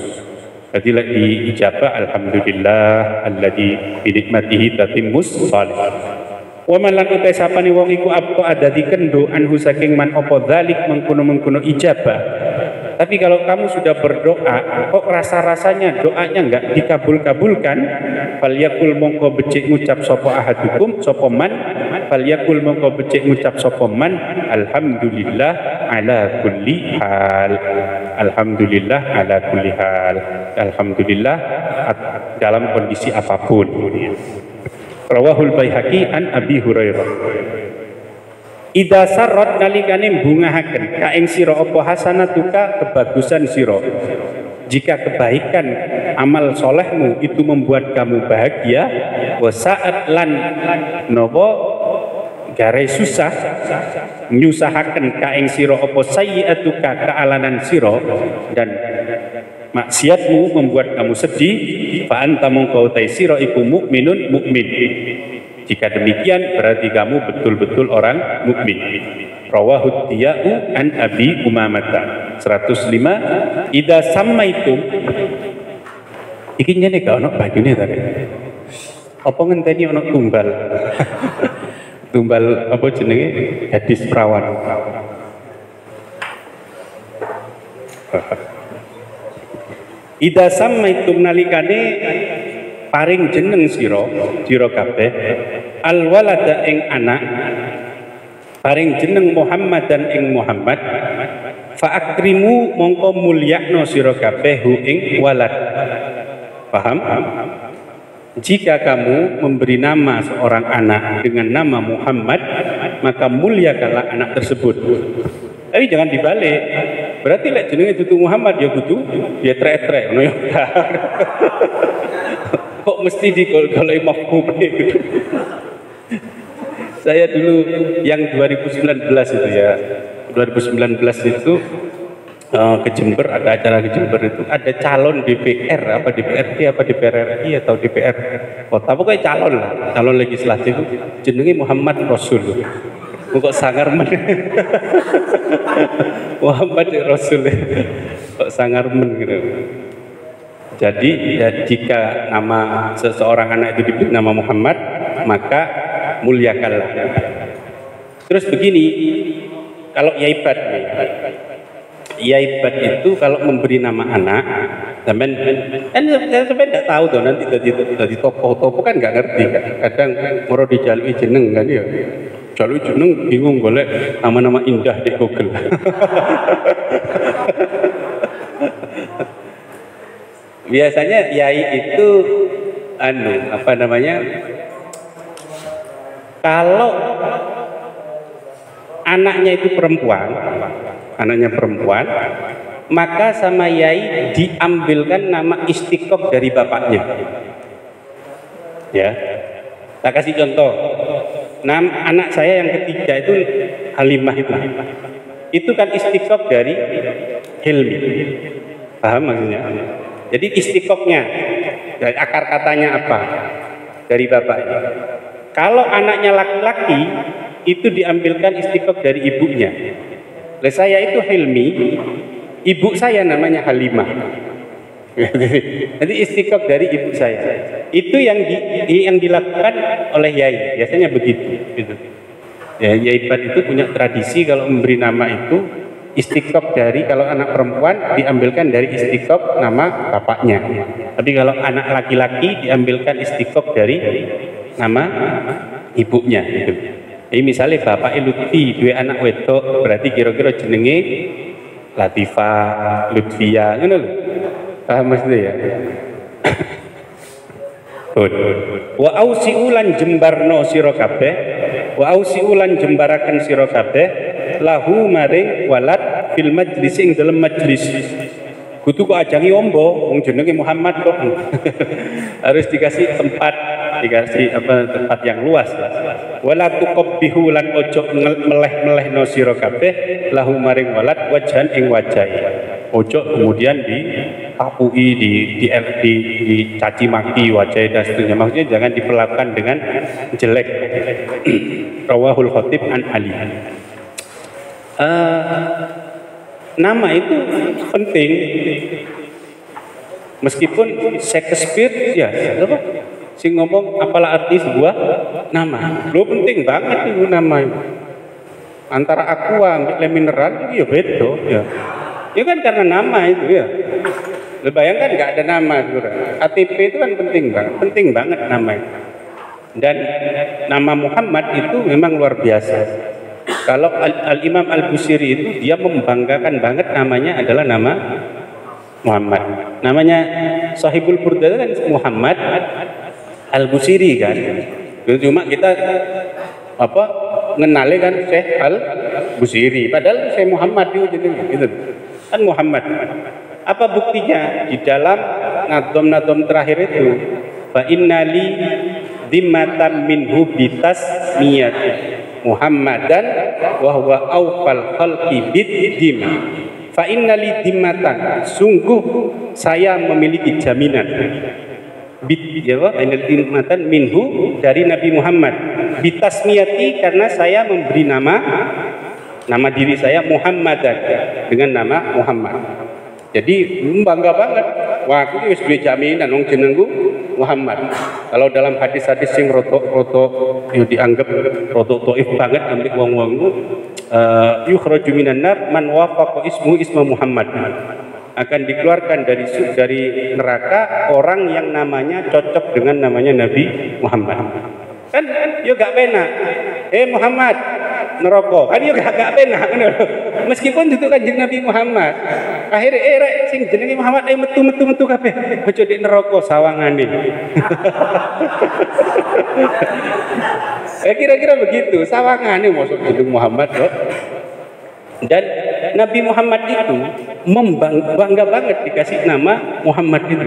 Jadi di ijabah alhamdulillah alladzi bi nikmatihi tatimmus shalihat. Wa man lan utai sapane wong iku apa ada dikendo anhu saking man apa dzalik mengkono-mengkono ijabah. Tapi kalau kamu sudah berdoa kok rasa-rasanya doanya enggak dikabul-kabulkan, falyakul mongko becik ngucap sapa ahadukum sapa man, falyakul mongko becik ngucap sapa man alhamdulillah ala kulli hal. Alhamdulillah ala kulli hal. Alhamdulillah dalam kondisi apapun. Rawahul Baihaqi an Abi Hurairah. Ida sarrat nalikane bungahaken ka ing sira apa hasanatuka kebagusan sira. Jika kebaikan amal solehmu itu membuat kamu bahagia, wa saat lan nopo gare susah nyusahaken ka ing sira apa sayyi'atuka kealanan sira dan maksiatmu membuat kamu sedih, fa anta mongko utai sira iku mukminun mukmin. Jika demikian berarti kamu betul-betul orang mukmin. Rawahu Diya'u an Abi Umamah. 105 ida samaitum iki nyene gak ono bajune tadi. Apa ngenteni ono tumbal? Tumbal apa jenenge? Gadis perawan. Ida samaitum nalikane paring jeneng sira kabeh al walada ing anak, paring jeneng Muhammadan ing Muhammad, fa akrimu mongko mulyakno sira kabeh hu ing walad. Paham? Jika kamu memberi nama seorang anak dengan nama Muhammad, maka muliakanlah anak tersebut. Tapi jangan dibalik. Berarti lek jenenge dudu Muhammad ya kudu dia trek-trek ngono ya. Kok mesti digolek mafhumnya gitu. Saya dulu yang 2019 itu ya, 2019 itu ke Jember, ada acara ke Jember itu ada calon DPR apa DPRD apa DPR RI atau DPR kota, pokoknya calon lah, calon legislatif jenenge Muhammad Rasul. Kok sangar men. Muhammad Rasul. Kok sangar men gitu. Jadi ya, jika nama seseorang anak itu diberi nama Muhammad, maka muliakanlah. Terus begini, kalau Yaibat nih, Yaibat itu kalau memberi nama anak, sampean tidak tahu tuh nanti dari tokoh-tokoh kan nggak ngerti kan, kadang moro dijalui jeneng kan ya, jalui jeneng bingung golek nama-nama indah di Google. Biasanya yai itu apa namanya? Kalau anaknya itu perempuan, maka sama yai diambilkan nama istiqoq dari bapaknya. Ya, tak kasih contoh. Anak saya yang ketiga itu Halimah itu kan istiqoq dari Hilmi. Paham maksudnya? Jadi istiqoqnya, dari akar katanya apa? Dari bapaknya. Kalau anaknya laki-laki, itu diambilkan istiqoq dari ibunya. Oleh saya itu Hilmi, ibu saya namanya Halimah. Jadi istiqoq dari ibu saya. Itu yang dilakukan oleh yai, biasanya begitu. Gitu. Ya, Yaibat itu punya tradisi kalau memberi nama itu istiqoq dari, kalau anak perempuan diambilkan dari istiqoq nama bapaknya. Tapi kalau anak laki-laki diambilkan istiqoq dari nama ibunya. Gitu. Jadi misalnya bapak Lutfi dua anak wedok, berarti kira-kira jenenge Latifah, Lutfia, ngono lho. Paham maksudnya ya? Wa ausiulan jembarno sira kabeh, wa ausiulan jembaraken sira kabeh lahu maring walad fil majlis ing dalam majlis. Kudu kok ajangi ombo, wong jenenge Muhammad kok. Harus dikasih tempat, dikasih tempat yang luas lah. Wala tuqabbihu lan ojo meleh-melehno sira kabeh lahu maring walad wajan ing wajahi. Ojo kemudian dipapui, dicaci maki wajah dan seterusnya. Maksudnya jangan diperlakukan dengan jelek. Rawahul Khatib an Ali. Nama itu penting, meskipun Shakespeare ya apa sing ngomong apalah arti sebuah nama, lo penting banget itu nama itu. Antara aqua ambil mineral itu ya beda ya. Itu kan karena nama itu ya. Lo bayangkan nggak ada nama sebenarnya. KTP itu kan penting banget nama itu. Dan nama Muhammad itu memang luar biasa. Kalau Al-Imam Al-Busiri itu dia membanggakan banget, namanya adalah nama Muhammad. Namanya Sahibul Burda kan Muhammad Al-Busiri kan. Cuma kita ngenali kan Syekh Al-Busiri, padahal Syekh Muhammad itu gitu. Kan Muhammad. Apa buktinya? Di dalam nadom terakhir itu, fa innali dimmatan minhu bitas miyati Muhammadan wa huwa awfal khalqi bid-dimma. Fa innali dimmatan, sungguh saya memiliki jaminan dimmatan minhu dari Nabi Muhammad, bitasmiyati karena saya memberi nama diri saya Muhammadan dengan nama Muhammad. Jadi bangga banget. Wah, aku wis duwe jaminan wong jenengku Muhammad. Kalau dalam hadis-hadis sing roto yo dianggap roto dhaif banget ambek wong-wong yukhraju minan nar man wafaqa isma Muhammad. Akan dikeluarkan dari neraka orang yang namanya cocok dengan namanya Nabi Muhammad. Kan yo gak penak. Muhammad neraka. Kan yo gak penak ngono. Meskipun itu Kanjeng Nabi Muhammad. Akhirnya rek sing jenenge Muhammad metu kabeh. Aja di neraka sawangane. Kira-kira begitu, sawangane mosok jeneng Muhammad kok. Dan Nabi Muhammad itu bangga banget dikasih nama Muhammad itu.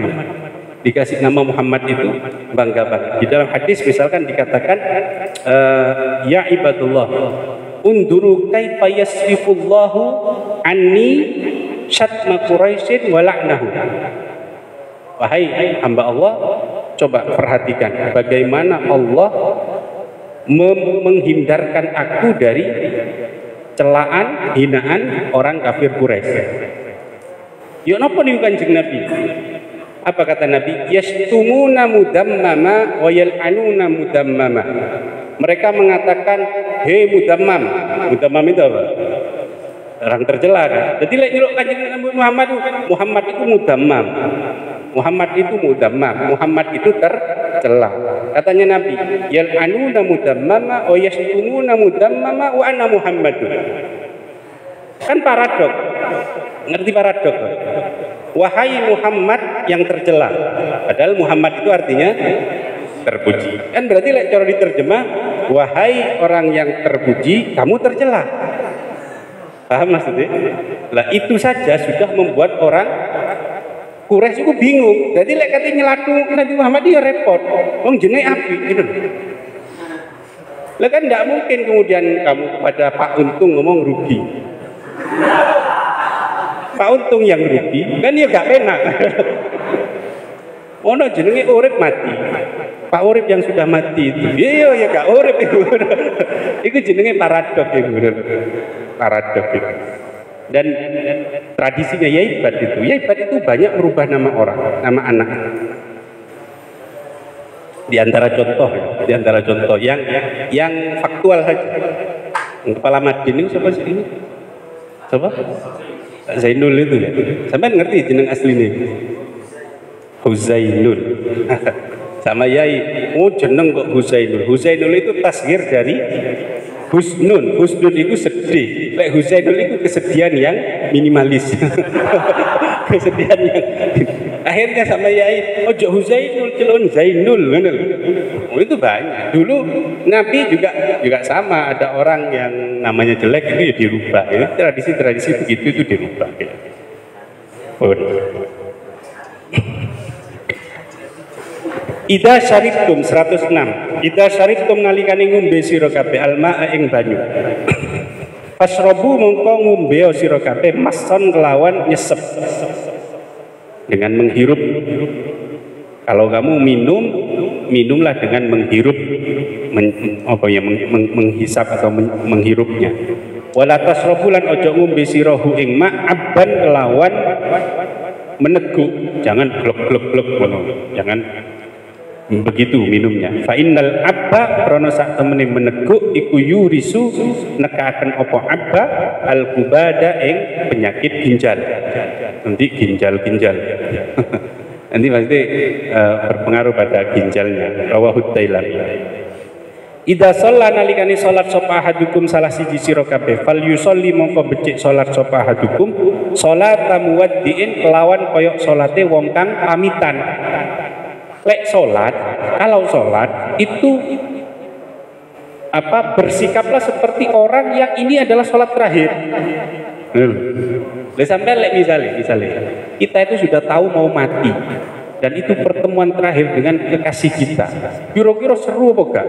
Dikasih nama Muhammad itu bangga banget. Di dalam hadis misalkan dikatakan ya ibadullah unduru kaifa yasrifullahu anni syatma Quraisyin wa la'nahu. Wahai hamba Allah, coba perhatikan bagaimana Allah menghindarkan aku dari celaan, hinaan orang kafir Quraisy. Ya napa niku Kanjeng Nabi? Apa kata Nabi? Yashtumuna mudammama wa yal'anuna mudammama. Mereka mengatakan, "Hei mudammam." Mudammam itu apa? Orang tercela kan. Jadi lek nyeluk Kanjeng Nabi Muhammad itu mudammam. Muhammad itu mudammam, Muhammad itu tercela. Katanya Nabi, yal'anuna mudammama wa yashtumuna mudammama wa ana Muhammadun. Kan paradok. Ngerti paradok? Wahai Muhammad yang tercela. Padahal Muhammad itu artinya terpuji. Kan berarti lek cara diterjemah, wahai orang yang terpuji, kamu tercela. Paham maksudnya? Lah itu saja sudah membuat orang Quraisy itu bingung. Jadi lek kate nyelatu Nabi Muhammad ya repot. Wong jenenge api gitu. Lah kan enggak mungkin kemudian kamu kepada Pak Untung ngomong rugi. Pak Untung yang rugi kan ya gak enak. Ono jenenge urip mati. Pak Urip yang sudah mati itu. Iya ya gak urip itu. Itu jenenge paradok itu. Paradok itu. Dan tradisinya Yaibat itu. Yaibat itu banyak merubah nama orang, nama anak. Di antara contoh yang faktual saja. Kepala Madin itu siapa sih ini? Siapa? Zainul itu ya. Sampai ngerti jeneng aslinya? Huzainul. Sama Yai, oh jeneng kok Huzainul. Huzainul itu tasghir dari Husnun. Husnun itu sedih. Lek Huzainul itu kesedihan yang minimalis. Kesedihan yang akhirnya sama Yai, ojo Huzainul celon Zainul. Oh, itu banyak. Dulu Nabi juga sama, ada orang yang namanya jelek itu ya dirubah. Ya. Tradisi-tradisi begitu itu dirubah. Ya. Oh. Ida syaribtum 106. Ida syaribtum nalikane ngombe sira kabeh alma ing banyu. Fasrobu mongko ngombe sira kabeh mason kelawan nyesep. Dengan menghirup. Kalau kamu minum, minumlah dengan menghirup menghisap atau menghirupnya. Wala tasrobu lan ojo ngombe sira hu ing ma abban kelawan meneguk. Jangan glok-glok ngono. Jangan begitu minumnya. Fa innal abba krana sak temene meneguk iku yurisu nekaken apa abba al kubada ing penyakit ginjal. Nanti ginjal. Nanti pasti berpengaruh pada ginjalnya. Rawahu Dailami. Idza shalla nalikane salat sapa ahadukum salah siji sira kabeh fal yusolli mongko becik salat sapa ahadukum salat muwaddiin kelawan koyok salate wong kang pamitan. Lek sholat, kalau sholat itu bersikaplah seperti orang yang ini adalah sholat terakhir. Sampai lek misalnya kita itu sudah tahu mau mati dan itu pertemuan terakhir dengan kekasih kita. Kira-kira seru apa gak?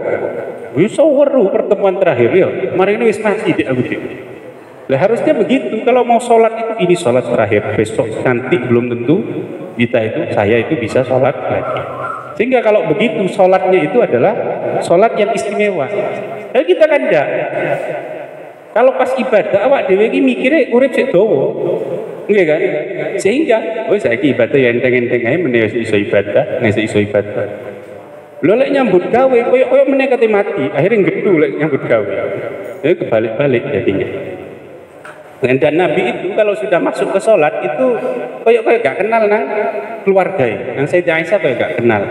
Seru pertemuan terakhir ya. Mari ini wis mati dek aku dek. Lah harusnya begitu. Kalau mau sholat itu ini sholat terakhir. Besok nanti belum tentu saya itu bisa sholat lagi. Sehingga kalau begitu sholatnya itu adalah sholat yang istimewa. Tapi kita kan enggak. Kalau pas ibadah awak dhewe iki mikire urip sik dawa. Nggih kan? Sehingga saiki ibadah ya enteng-enteng ae meneh iso ibadah, nek iso ibadah. Lho lek nyambut gawe koyo meneh kate mati, akhirnya gedhu lek nyambut gawe. Jadi kebalik-balik jadinya. Dan Nabi itu kalau sudah masuk ke sholat itu kayak gak kenal nang keluarga. Nang Sayyidah Aisyah kayak gak kenal,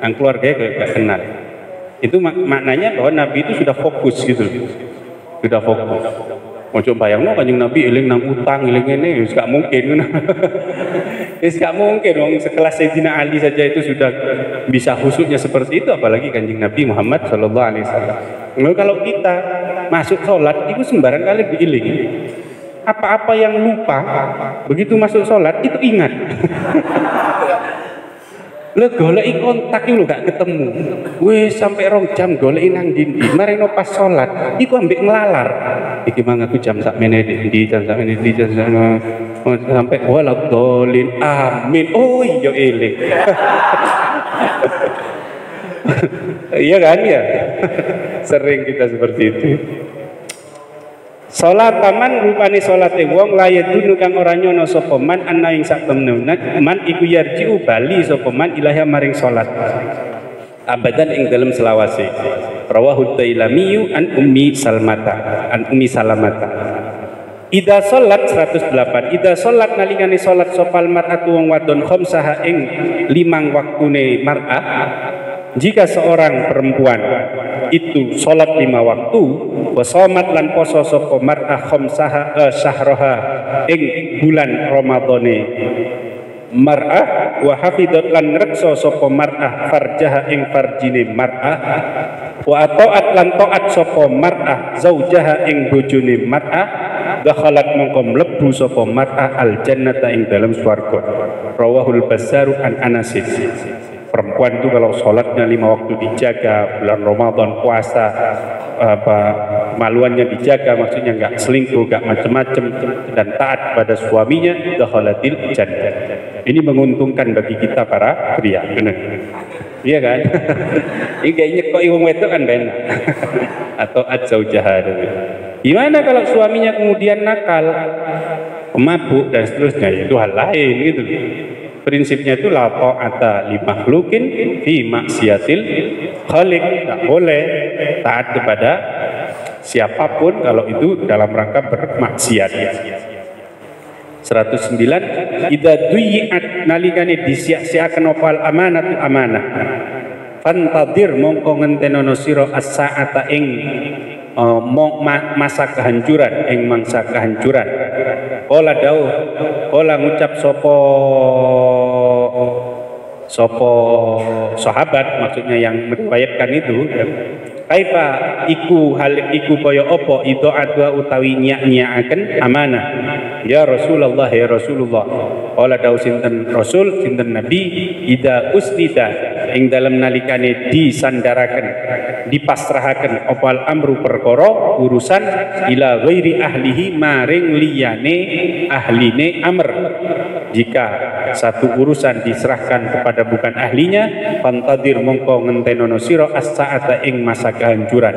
nang keluarga kayak gak kenal. Itu maknanya bahwa Nabi itu sudah fokus gitu, sudah fokus. Mau coba bayangno Kanjeng Nabi eling nang utang, eling ini, gak mungkin. Gak mungkin. Wong sekelas Sayyidina Ali saja itu sudah bisa khusyuknya seperti itu, apalagi Kanjeng Nabi Muhammad Shallallahu Alaihi Wasallam. Kalau kita masuk sholat itu sembarang kali diiling. Apa-apa yang lupa begitu masuk sholat itu ingat. Lo goleki kontak itu gak ketemu. Wes sampai 2 jam goleki nang ndi. Mari no pas sholat iku ambek nglalar. Iki mang aku jam sak meneh ndi jam sak meneh ndi jam sampai waladhdallin amin. Oh iya eling. Iya kan ya? Sering kita seperti itu. Salat taman rupane salate wong layadunu kang ora nyono sapa man ana ing sak temene man iku yarjiu bali sapa man ilaha maring salat abadan ing dalem selawase. Rawahu Dailami an Ummi Salamata. Ida salat 108. Ida salat nalikane salat sopal mar'atu wong wadon khamsaha ing 5 waktune mar'ah. Jika seorang perempuan itu salat 5 waktu, wasomat lan poso sapa mar'ah khamsaha syahraha ing bulan Ramadhane mar'ah, wa hafidhat lan ngreksa sapa mar'ah farjaha ing farjine mar'ah, wa ataat lan taat sapa mar'ah zaujaha ing bojone mar'ah, dakhalat mongko mlebu sapa mar'ah al jannata ing dalam swarga. Rawahul Bassaru an Anas. Perempuan itu kalau sholatnya 5 waktu dijaga, bulan Ramadan puasa, kemaluannya dijaga, maksudnya nggak selingkuh, nggak macam-macam, dan taat pada suaminya, dakhalatil jannah. Ini menguntungkan bagi kita para pria, benar? Iya kan? Ini kayaknya kok iwang wedok kan benar. Atau adzaujaha. Gimana kalau suaminya kemudian nakal, mabuk dan seterusnya? Itu hal lain gitu. Prinsipnya itu la ta'ata li makhlukin fi maksiatil khaliq. Tak boleh taat kepada siapapun kalau itu dalam rangka bermaksiat. 109 idza duyiat nalikane disia-siaken opal amanatu amanah. Fantadir mongko ngentenono sira as-sa'ata ing masa kehancuran ing mangsa kehancuran. Kala dawuh, kala ngucap sopo sahabat, maksudnya yang meriwayatkan itu, kaifa iku hal iku kaya apa ida'atwa utawi nyak-nyakaken amanah ya Rasulullah ya Rasulullah. Kala dawuh sinten Rasul sinten Nabi, ida usnida ing dalam nalikane disandaraken dipasrahaken opal amru perkara urusan ila ghairi ahlihi maring liyane ahline amr. Jika satu urusan diserahkan kepada bukan ahlinya, pantadir mongko ngentenono sira as-sa'ata ing masa kehancuran.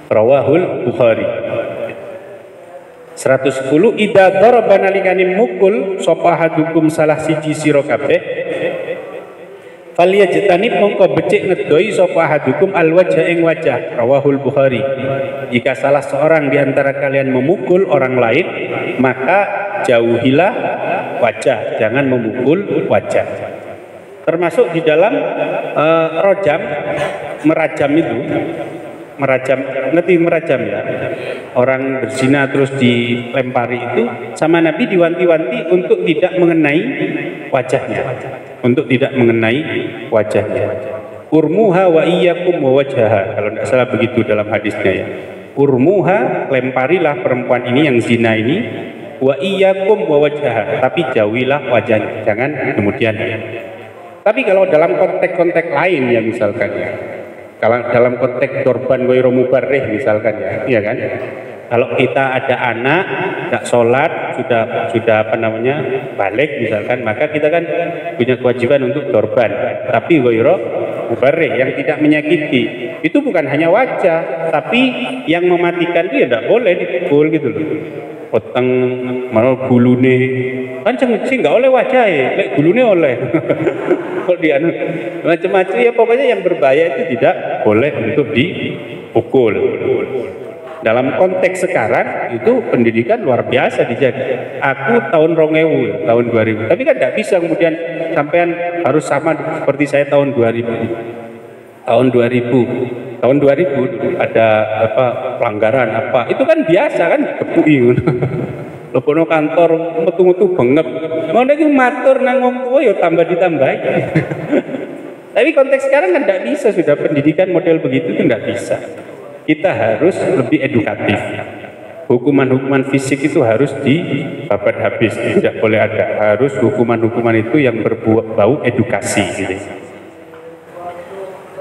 Rawahul Bukhari. 110 idza daraba nalikane mukul sapa hadukum salah siji sira kabeh falyajtanib mongko becik ngedoi sapa hadukum alwajha ing wajah. Rawahul Bukhari. Jika salah seorang di antara kalian memukul orang lain, maka jauhilah wajah, jangan memukul wajah. Termasuk di dalam rojam, merajam itu, merajam, ngerti merajam ya? Orang berzina terus dilempari itu, sama Nabi diwanti-wanti untuk tidak mengenai wajahnya, untuk tidak mengenai wajahnya. Urmuha wa iyyakum wa wajhaha, kalau tidak salah begitu dalam hadisnya ya. Urmuha, lemparilah perempuan ini yang zina ini, wa iyyakum wa wajhaha, tapi jauhilah wajahnya, jangan kemudian. Tapi kalau dalam konteks-konteks lain ya misalkan ya, kalau dalam konteks korban ghairu mubarrih misalkan ya, iya kan? Kalau kita ada anak nggak sholat sudah apa namanya balik misalkan, maka kita kan punya kewajiban untuk korban, tapi ghairu mubarrih yang tidak menyakiti. Itu bukan hanya wajah, tapi yang mematikan itu ya tidak boleh dipukul gitu loh. Potong malah gulune kan sih nggak oleh wajah ya, lek gulune oleh. Kalau dia macam-macam ya, pokoknya yang berbahaya itu tidak boleh untuk dipukul. Dalam konteks sekarang itu pendidikan luar biasa dijaga. Aku tahun 2000, tahun 2000, tapi kan tidak bisa kemudian sampean harus sama seperti saya tahun 2000. Tahun 2000 ada apa pelanggaran apa, itu kan biasa kan kepui. Lepono kantor metu-metu banget. Mau nek matur nang wong tuwa ya tambah ditambahi. Tapi konteks sekarang kan tidak bisa, sudah pendidikan model begitu itu tidak bisa. Kita harus lebih edukatif. Hukuman-hukuman fisik itu harus dibabat habis, tidak boleh ada. Harus hukuman-hukuman itu yang berbau edukasi gitu.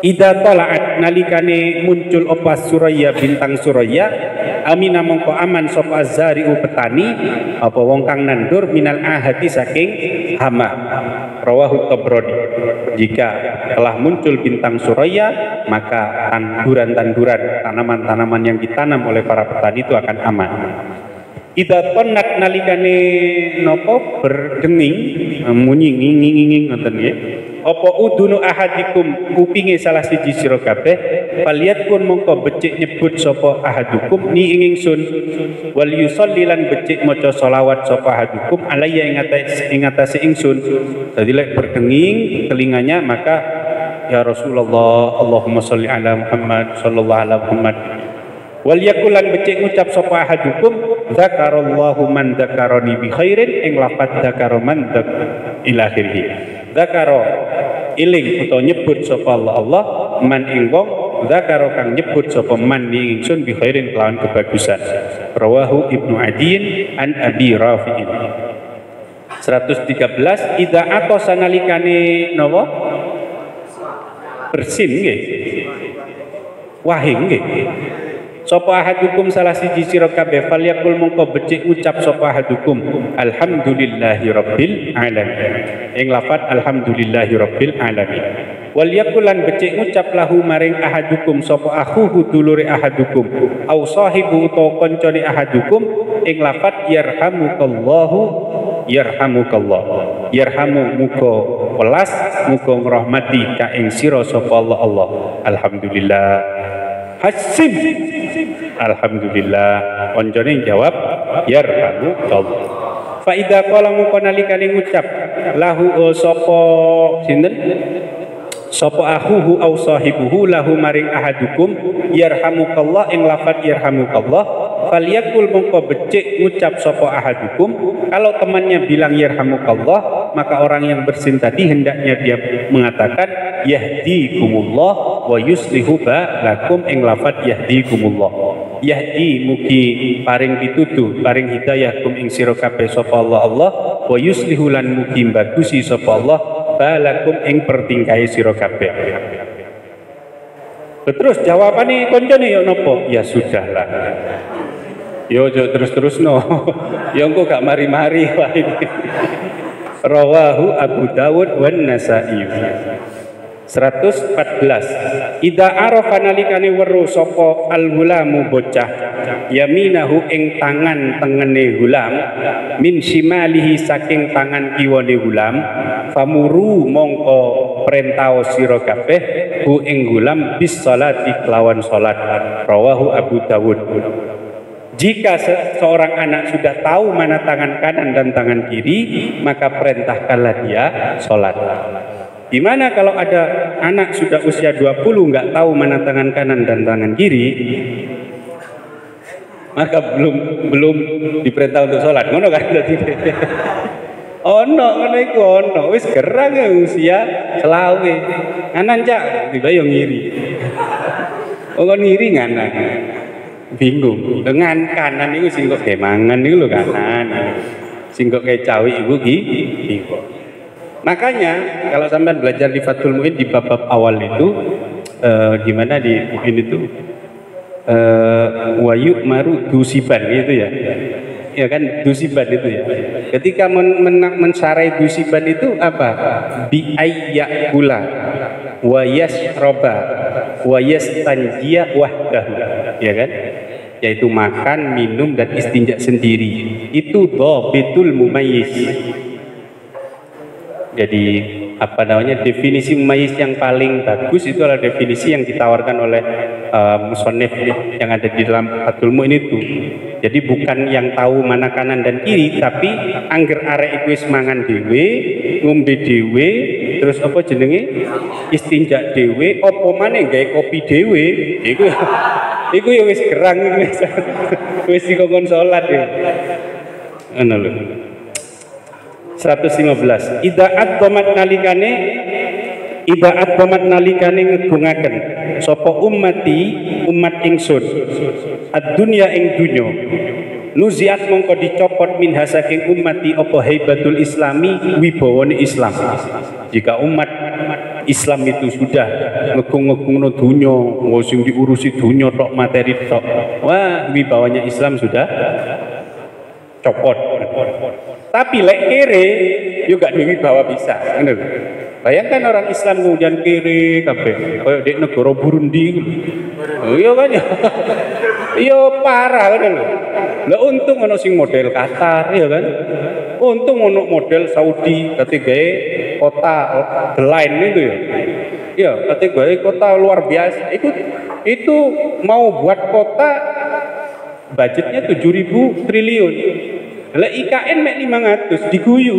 Idza tala'at nalikane muncul apa Suraya bintang Suraya amina mongko aman sapa azari'u petani apa wong kang nandur minal ahati saking hama. Rawahu Tabrani. Jika telah muncul bintang Suraya maka tanduran-tanduran tanaman-tanaman yang ditanam oleh para petani itu akan aman. Ida tonat nalikane nopo berdenging munyi nging ngoten nggih. Apa udunu ahadikum kupinge salah siji sira kabeh faliat pun mongko becik nyebut sapa ahadukum ni ingsun wal yusolli lan becik maca selawat sapa ahadukum alayya ing atase ingsun. Dadi lek berdenging telinganya maka ya Rasulullah Allahumma sholli ala Muhammad sallallahu alaihi Muhammad. Wal yakulan becik ngucap sapa ahadukum zakarallahu man dzakarani bi khairin ing lafaz zakara man ila akhirih. Zakara iling utawa nyebut sapa Allah man ing wong zakara kang nyebut sapa man ing ingsun bi khairin kelawan kebagusan. Rawahu Ibnu Adiin an Abi Rafi'in. 113 idza atosa nalikane napa bersin nggih wahing nggih sapa ahadukum salah siji sira kabeh falyakul mongko becik ucap sapa ahadukum alhamdulillahi rabbil alamin ing lafaz alhamdulillahi rabbil alamin wal yakulan becik ngucap lahu maring ahadukum sapa akhuhu dulure ahadukum au sahibu utawa kancane ahadukum ing lafaz yarhamukallahu yarhamukallah yarhamu muga welas muga ngrahmati ka ing sira sapa Allah alhamdulillah hasim alhamdulillah koncone jawab yarhamukallah fa idza qala mongko nalikane ngucap lahu sapa sinten sapa akhuhu au sahibuhu lahu maring ahadukum yarhamukallah ing lafaz yarhamukallah falyakul mongko becik ngucap sapa ahadukum kalau temannya bilang yarhamukallah maka orang yang bersin tadi hendaknya dia mengatakan yahdikumullah wa yuslihu lakum ing lafaz yahdikumullah yahdi mugi paring pituduh paring hidayah kum ing sira kabeh sapa Allah wa yuslihu lan mugi bagusi sapa Allah balakum ing pertingkahe sira kabeh. Terus jawabane koncone yo napa? Ya sudahlah. Yo terus no. Yo engko gak mari-mari wae. Rawahu Abu Dawud wan Nasa'i. 114 Idza arafa nalikane weruh sapa al-hulamu bocah yaminahu ing tangan tengene hulam min shimalihi saking tangan kiwane hulam famuru mongko perintah sira kabeh hu ing hulam bis salati kelawan salat. Rawahu Abu Dawud. Jika seorang anak sudah tahu mana tangan kanan dan tangan kiri maka perintahkanlah dia salat. Gimana kalau ada anak sudah usia 20 nggak tahu mana tangan kanan dan tangan kiri, maka belum diperintah untuk sholat. Ngono kan? Ono iku ono wis gerang ya usia selawe. Kanan cak tiba yo ngiri. Oh ngiri nganan. Bingung. Dengan kanan itu sing kok gemangan niku lho kanan. Sing kok kayak cawi iku bingung. Makanya kalau sampean belajar di Fathul Mu'in di bab awal itu gimana di Mu'in itu wayuk maru dusiban gitu ya. Ya kan dusiban itu ya. Ketika mensarai dusiban itu apa? Bi ayyakula wa yasroba wa yastanjiya wahdahu. Ya kan? Yaitu makan, minum dan istinja sendiri. Itu dhabitul mumayyiz. Jadi apa namanya definisi mumayyiz yang paling bagus itu adalah definisi yang ditawarkan oleh musannif yang ada di dalam Fathul Mu'in itu. Jadi bukan yang tahu mana kanan dan kiri, tapi angger arek iku wis mangan dhewe, ngombe dhewe, terus apa jenenge istinja dhewe, apa maneh gawe kopi dhewe, iku ya wis gerang wis dikongkon salat ya. Ngono lho. 115 Ida'at domat nalikane ngegungaken sapa ummati umat ingsun ad-dunya ing dunya nuziat mongko dicopot min hasaking ummati apa haibatul islami wibawane Islam. Jika umat Islam itu sudah ngegung-ngegung dunya, sing diurusi dunya tok, materi tok. Wah, wibawanya Islam sudah copot. Tapi lek kere yo gak wibawa bisa, ngono. Bayangkan orang Islam kemudian kere kabeh, koyo di negara Burundi. Oh iya kan ya. Iya parah kan lho. Lah untung ono sing model Qatar ya kan. Untung ono model Saudi ketiga kota The Line itu ya. Iya, ketiga kota luar biasa. Itu mau buat kota budgetnya 7.000 triliun. Lah IKN mek 500 diguyu.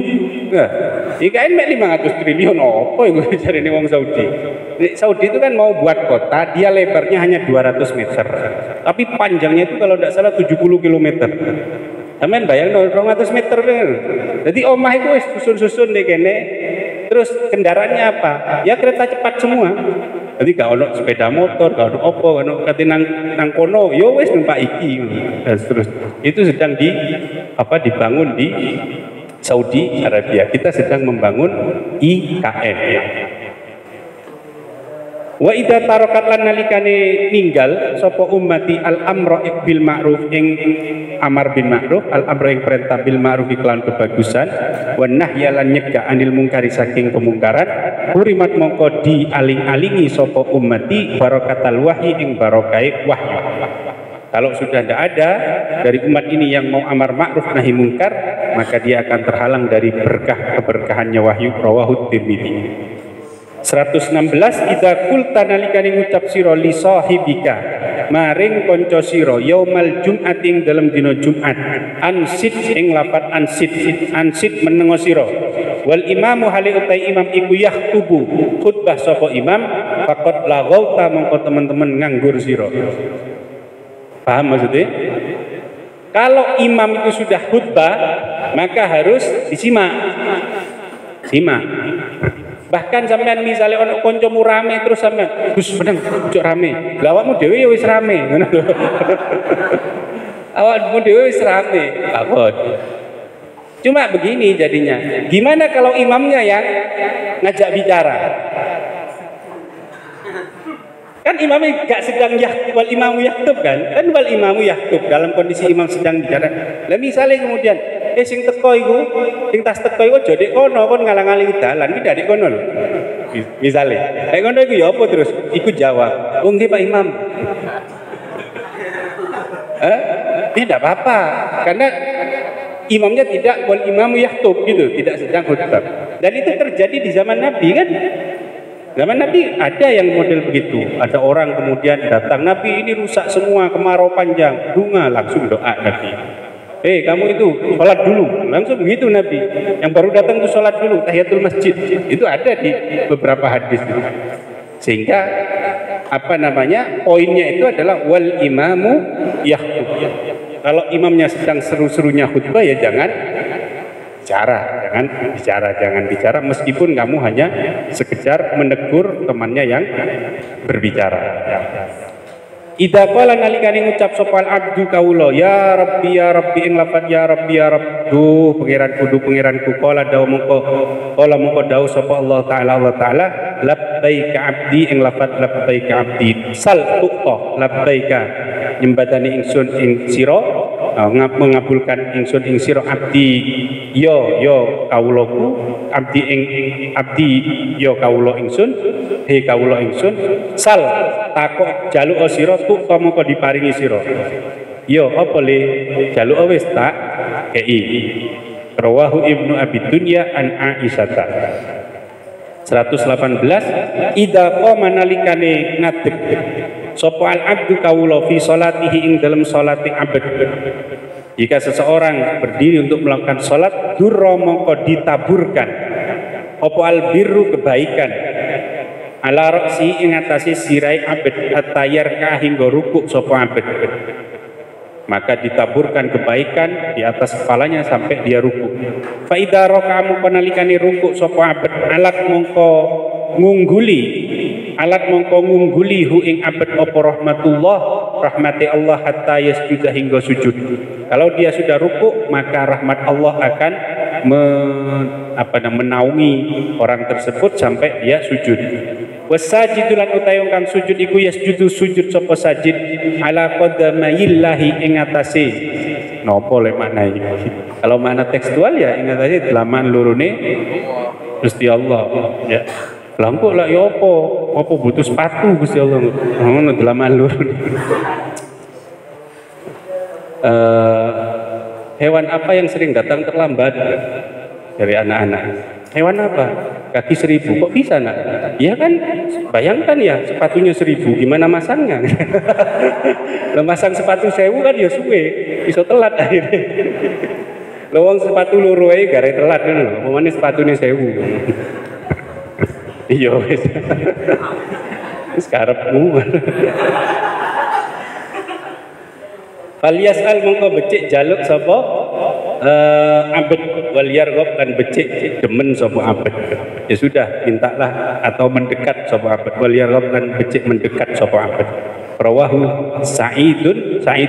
Nah, IKN mek 500 triliun apa iku jarene wong Saudi. Saudi itu kan mau buat kota, dia lebarnya hanya 200 meter. Tapi panjangnya itu kalau tidak salah 70 km. Sampeyan bayang 200 meter kan. Jadi omah itu wis susun-susun deh kene. Terus kendaraannya apa? Ya kereta cepat semua. Jadi gak ono sepeda motor, gak ono opo, gak ono kate nang kono, yo wis numpak iki. Terus itu sedang dibangun di Saudi Arabia. Kita sedang membangun IKN. Wa idza tarakat lan nalikane ninggal sapa ummati al amra bil ma'ruf ing amar bil ma'ruf, al amra ing perintah bil ma'ruf iklan kebagusan, wa nahya lan nyegah anil mungkari saking kemungkaran, hurimat mongko dialing-alingi sapa ummati barakatal wahyi ing barokai wahyu. Kalau sudah tidak ada dari umat ini yang mau amar ma'ruf nahi mungkar, maka dia akan terhalang dari berkah keberkahannya wahyu. Rawahu Tirmidzi. 116 idza qulta nalikane ngucap sira li sahibika maring kanca sira yaumal jumat ing dalem dina Jumat ansid ing lapat ansid menengo sira wal imamu hale utai imam iku yahtubu khutbah sapa imam faqat laghauta mongko teman-teman nganggur sira. Paham maksudnya? Kalau imam itu sudah khutbah maka harus disimak. Bahkan sampean misalnya ono kancamu rame terus sampean, "Gus, meneng ojo rame." Lah awakmu dhewe ya wis rame, ngono lho. Awakmu dhewe wis rame. Apa? Cuma begini jadinya. Gimana kalau imamnya yang ngajak bicara? Kan imamnya gak sedang wal imamu yahtub kan? Kan wal imamu yahtub dalam kondisi imam sedang bicara. Lah misalnya kemudian sing teko iku, sing tas teko iku aja ndek kono kon ngalang-alangi dalan iki ndek kono lho. Misale, nek kono iku ya apa terus? Iku jawab, "Oh nggih Pak Imam." Tidak apa-apa karena imamnya tidak wal imamu yahtub gitu, tidak sedang khutbah. Dan itu terjadi di zaman Nabi kan? Zaman Nabi ada yang model begitu. Ada orang kemudian datang, "Nabi ini rusak semua, kemarau panjang." Bunga langsung doa Nabi. Kamu itu sholat dulu, langsung begitu Nabi. Yang baru datang itu sholat dulu, tahiyatul masjid. Itu ada di beberapa hadis. Sehingga poinnya itu adalah wal imamu yahtub. Kalau imamnya sedang seru-serunya khutbah ya jangan bicara meskipun kamu hanya sekedar menegur temannya yang berbicara. Idza qala nalikane ngucap sapa abdu kawula ya rabbi ing lafaz ya rabbi pangeranku qala mongko dawuh sapa Allah taala labbaika abdi ing lafaz labbaika abdi sal tuqta labbaika nyembadani ingsun ing sira mengabulkan ingsun ing sira abdi yo kawulaku abdi yo kawula ingsun he kawula ingsun sal takok jaluk sira tuk mongko diparingi sira yo apa le jaluk wis tak kei. Rawahu Ibnu Abi Dunya an Aisyata. 118 idza qama nalikane ngadeg sapa al abdu kawula fi salatihi ing dalam salati abad. Jika seseorang berdiri untuk melakukan salat durra mongko ditaburkan apa al birru kebaikan ala ra'si ing atase sirai abad atayar ka hingga rukuk sapa abad. Maka ditaburkan kebaikan di atas kepalanya sampai dia rukuk. Fa idza raka'a mongko nalikane rukuk sapa abad alat mongko ngungguli hu ing abad apa rahmati Allah hatta yasjuda hingga sujud. Kalau dia sudah rukuk maka rahmat Allah akan menaungi orang tersebut sampai dia sujud. Wasajidulan utawi kang sujud iku yasjudu sujud sapa sajid ala qadamaillahi ing atase nopo lek makna iki. Kalau makna tekstual ya ing atase delaman lurune Gusti Allah ya. Lampu lah ya apa butuh sepatu Gusti Allah. Ngono delaman lurune. Hewan apa yang sering datang terlambat dari anak-anak? Hewan apa? Kaki 1000. Kok bisa nak? Ya kan, bayangkan ya sepatunya 1000, gimana masangnya? Lo masang sepatu 1000 kan ya suwe, bisa telat akhirnya. Lo wong sepatu loro ae gare telat kan lho, pemane sepatune 1000. Iya wis. Wis karepmu. Falyasal mongko becik jaluk sapa abad wal yarghab dan becik demen sapa abad. Ya sudah, mintalah atau mendekat sapa abad wal yarghab dan becik mendekat sapa abad. Rawahu Sa'id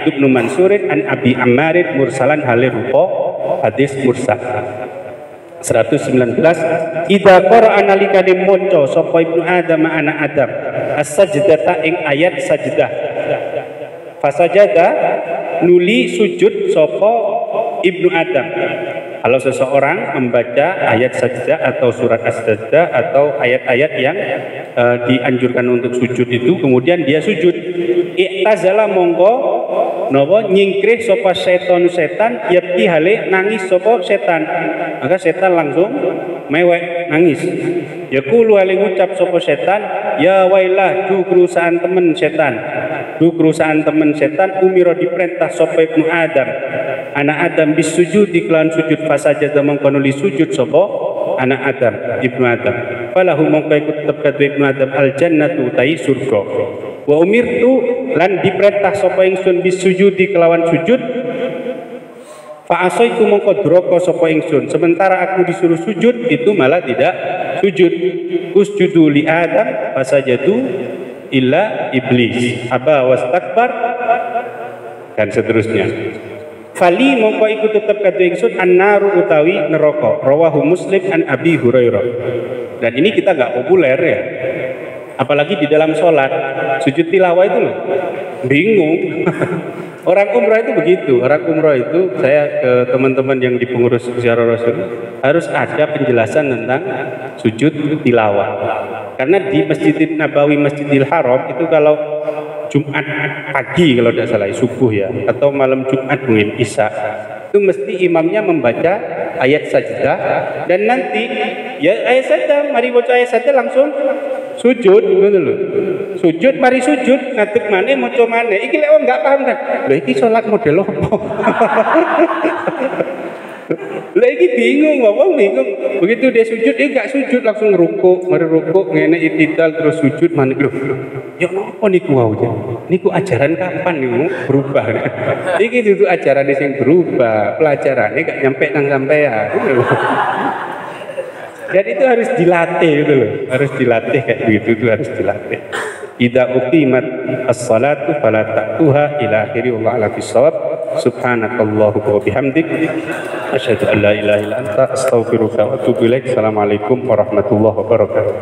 bin Mansur an Abi Ammar mursalan halir rupa hadis mursal. 119 Idza qara'a nalikane maca sapa Ibnu Adam anak Adam as-sajdata ing ayat sajdah. Fasajada nuli sujud sapa Ibnu Adam. Kalau seseorang membaca ayat sajdah atau surat as-sajdah atau ayat-ayat yang dianjurkan untuk sujud itu, kemudian dia sujud, i'tazala monggo napa nyingkrih sapa setan yabki hale nangis sapa setan, maka setan langsung mewek nangis. Yaqulu hale ngucap sapa setan, ya wailah du kerusahaan temen setan, du kerusahaan temen setan, umira diperintah sapa Ibnu Adam anak Adam bisujud diklan sujud fasajada mongko nuli sujud sapa anak Adam Ibnu Adam falahu mongko iku tetep kadhe Ibnu Adam al jannatu tai surga wa umirtu lan diperintah sapa ingsun bisujudi kelawan sujud fa asaitu mongko duraka sapa ingsun sementara aku disuruh sujud itu malah tidak sujud. Usjudu li Adam fasajadu illa iblis aba wastakbar dan seterusnya. Fali mongko iku tetep kadhe ingsun annaru utawi neraka. Rawahu Muslim an Abi Hurairah. Dan ini kita nggak populer ya. Apalagi di dalam sholat sujud tilawah itu loh. Bingung. Orang umroh itu begitu. Orang umroh itu saya ke teman-teman yang di pengurus ziarah Rasul harus ada penjelasan tentang sujud tilawah. Karena di Masjidil Nabawi, Masjidil Haram itu kalau Jumat pagi kalau tidak salah subuh ya atau malam Jumat mungkin Isya itu mesti imamnya membaca ayat sajdah dan nanti ya ayat sajdah mari baca ayat sajdah langsung sujud gitu loh. Sujud mari sujud ngadeg maneh maca maneh iki lek wong enggak paham kan lho iki salat model opo. Lah iki bingung, wong bingung. Begitu dia sujud, dia enggak sujud langsung rukuk, mari rukuk ngene itidal terus sujud maneh lho. Ya napa niku wau ya? Niku ajaran kapan niku berubah? Iki dudu ajaran sing berubah, pelajarane gak nyampe nang sampean. Dan itu harus dilatih gitu loh, harus dilatih kayak begitu itu harus dilatih. Idza uqimat as-salatu fala ta'tuha ila akhiri wallahu a'lam bissawab. Subhanakallahu wa bihamdik asyhadu an la ilaha illa anta astaghfiruka wa atubu ilaik. Assalamualaikum warahmatullahi wabarakatuh.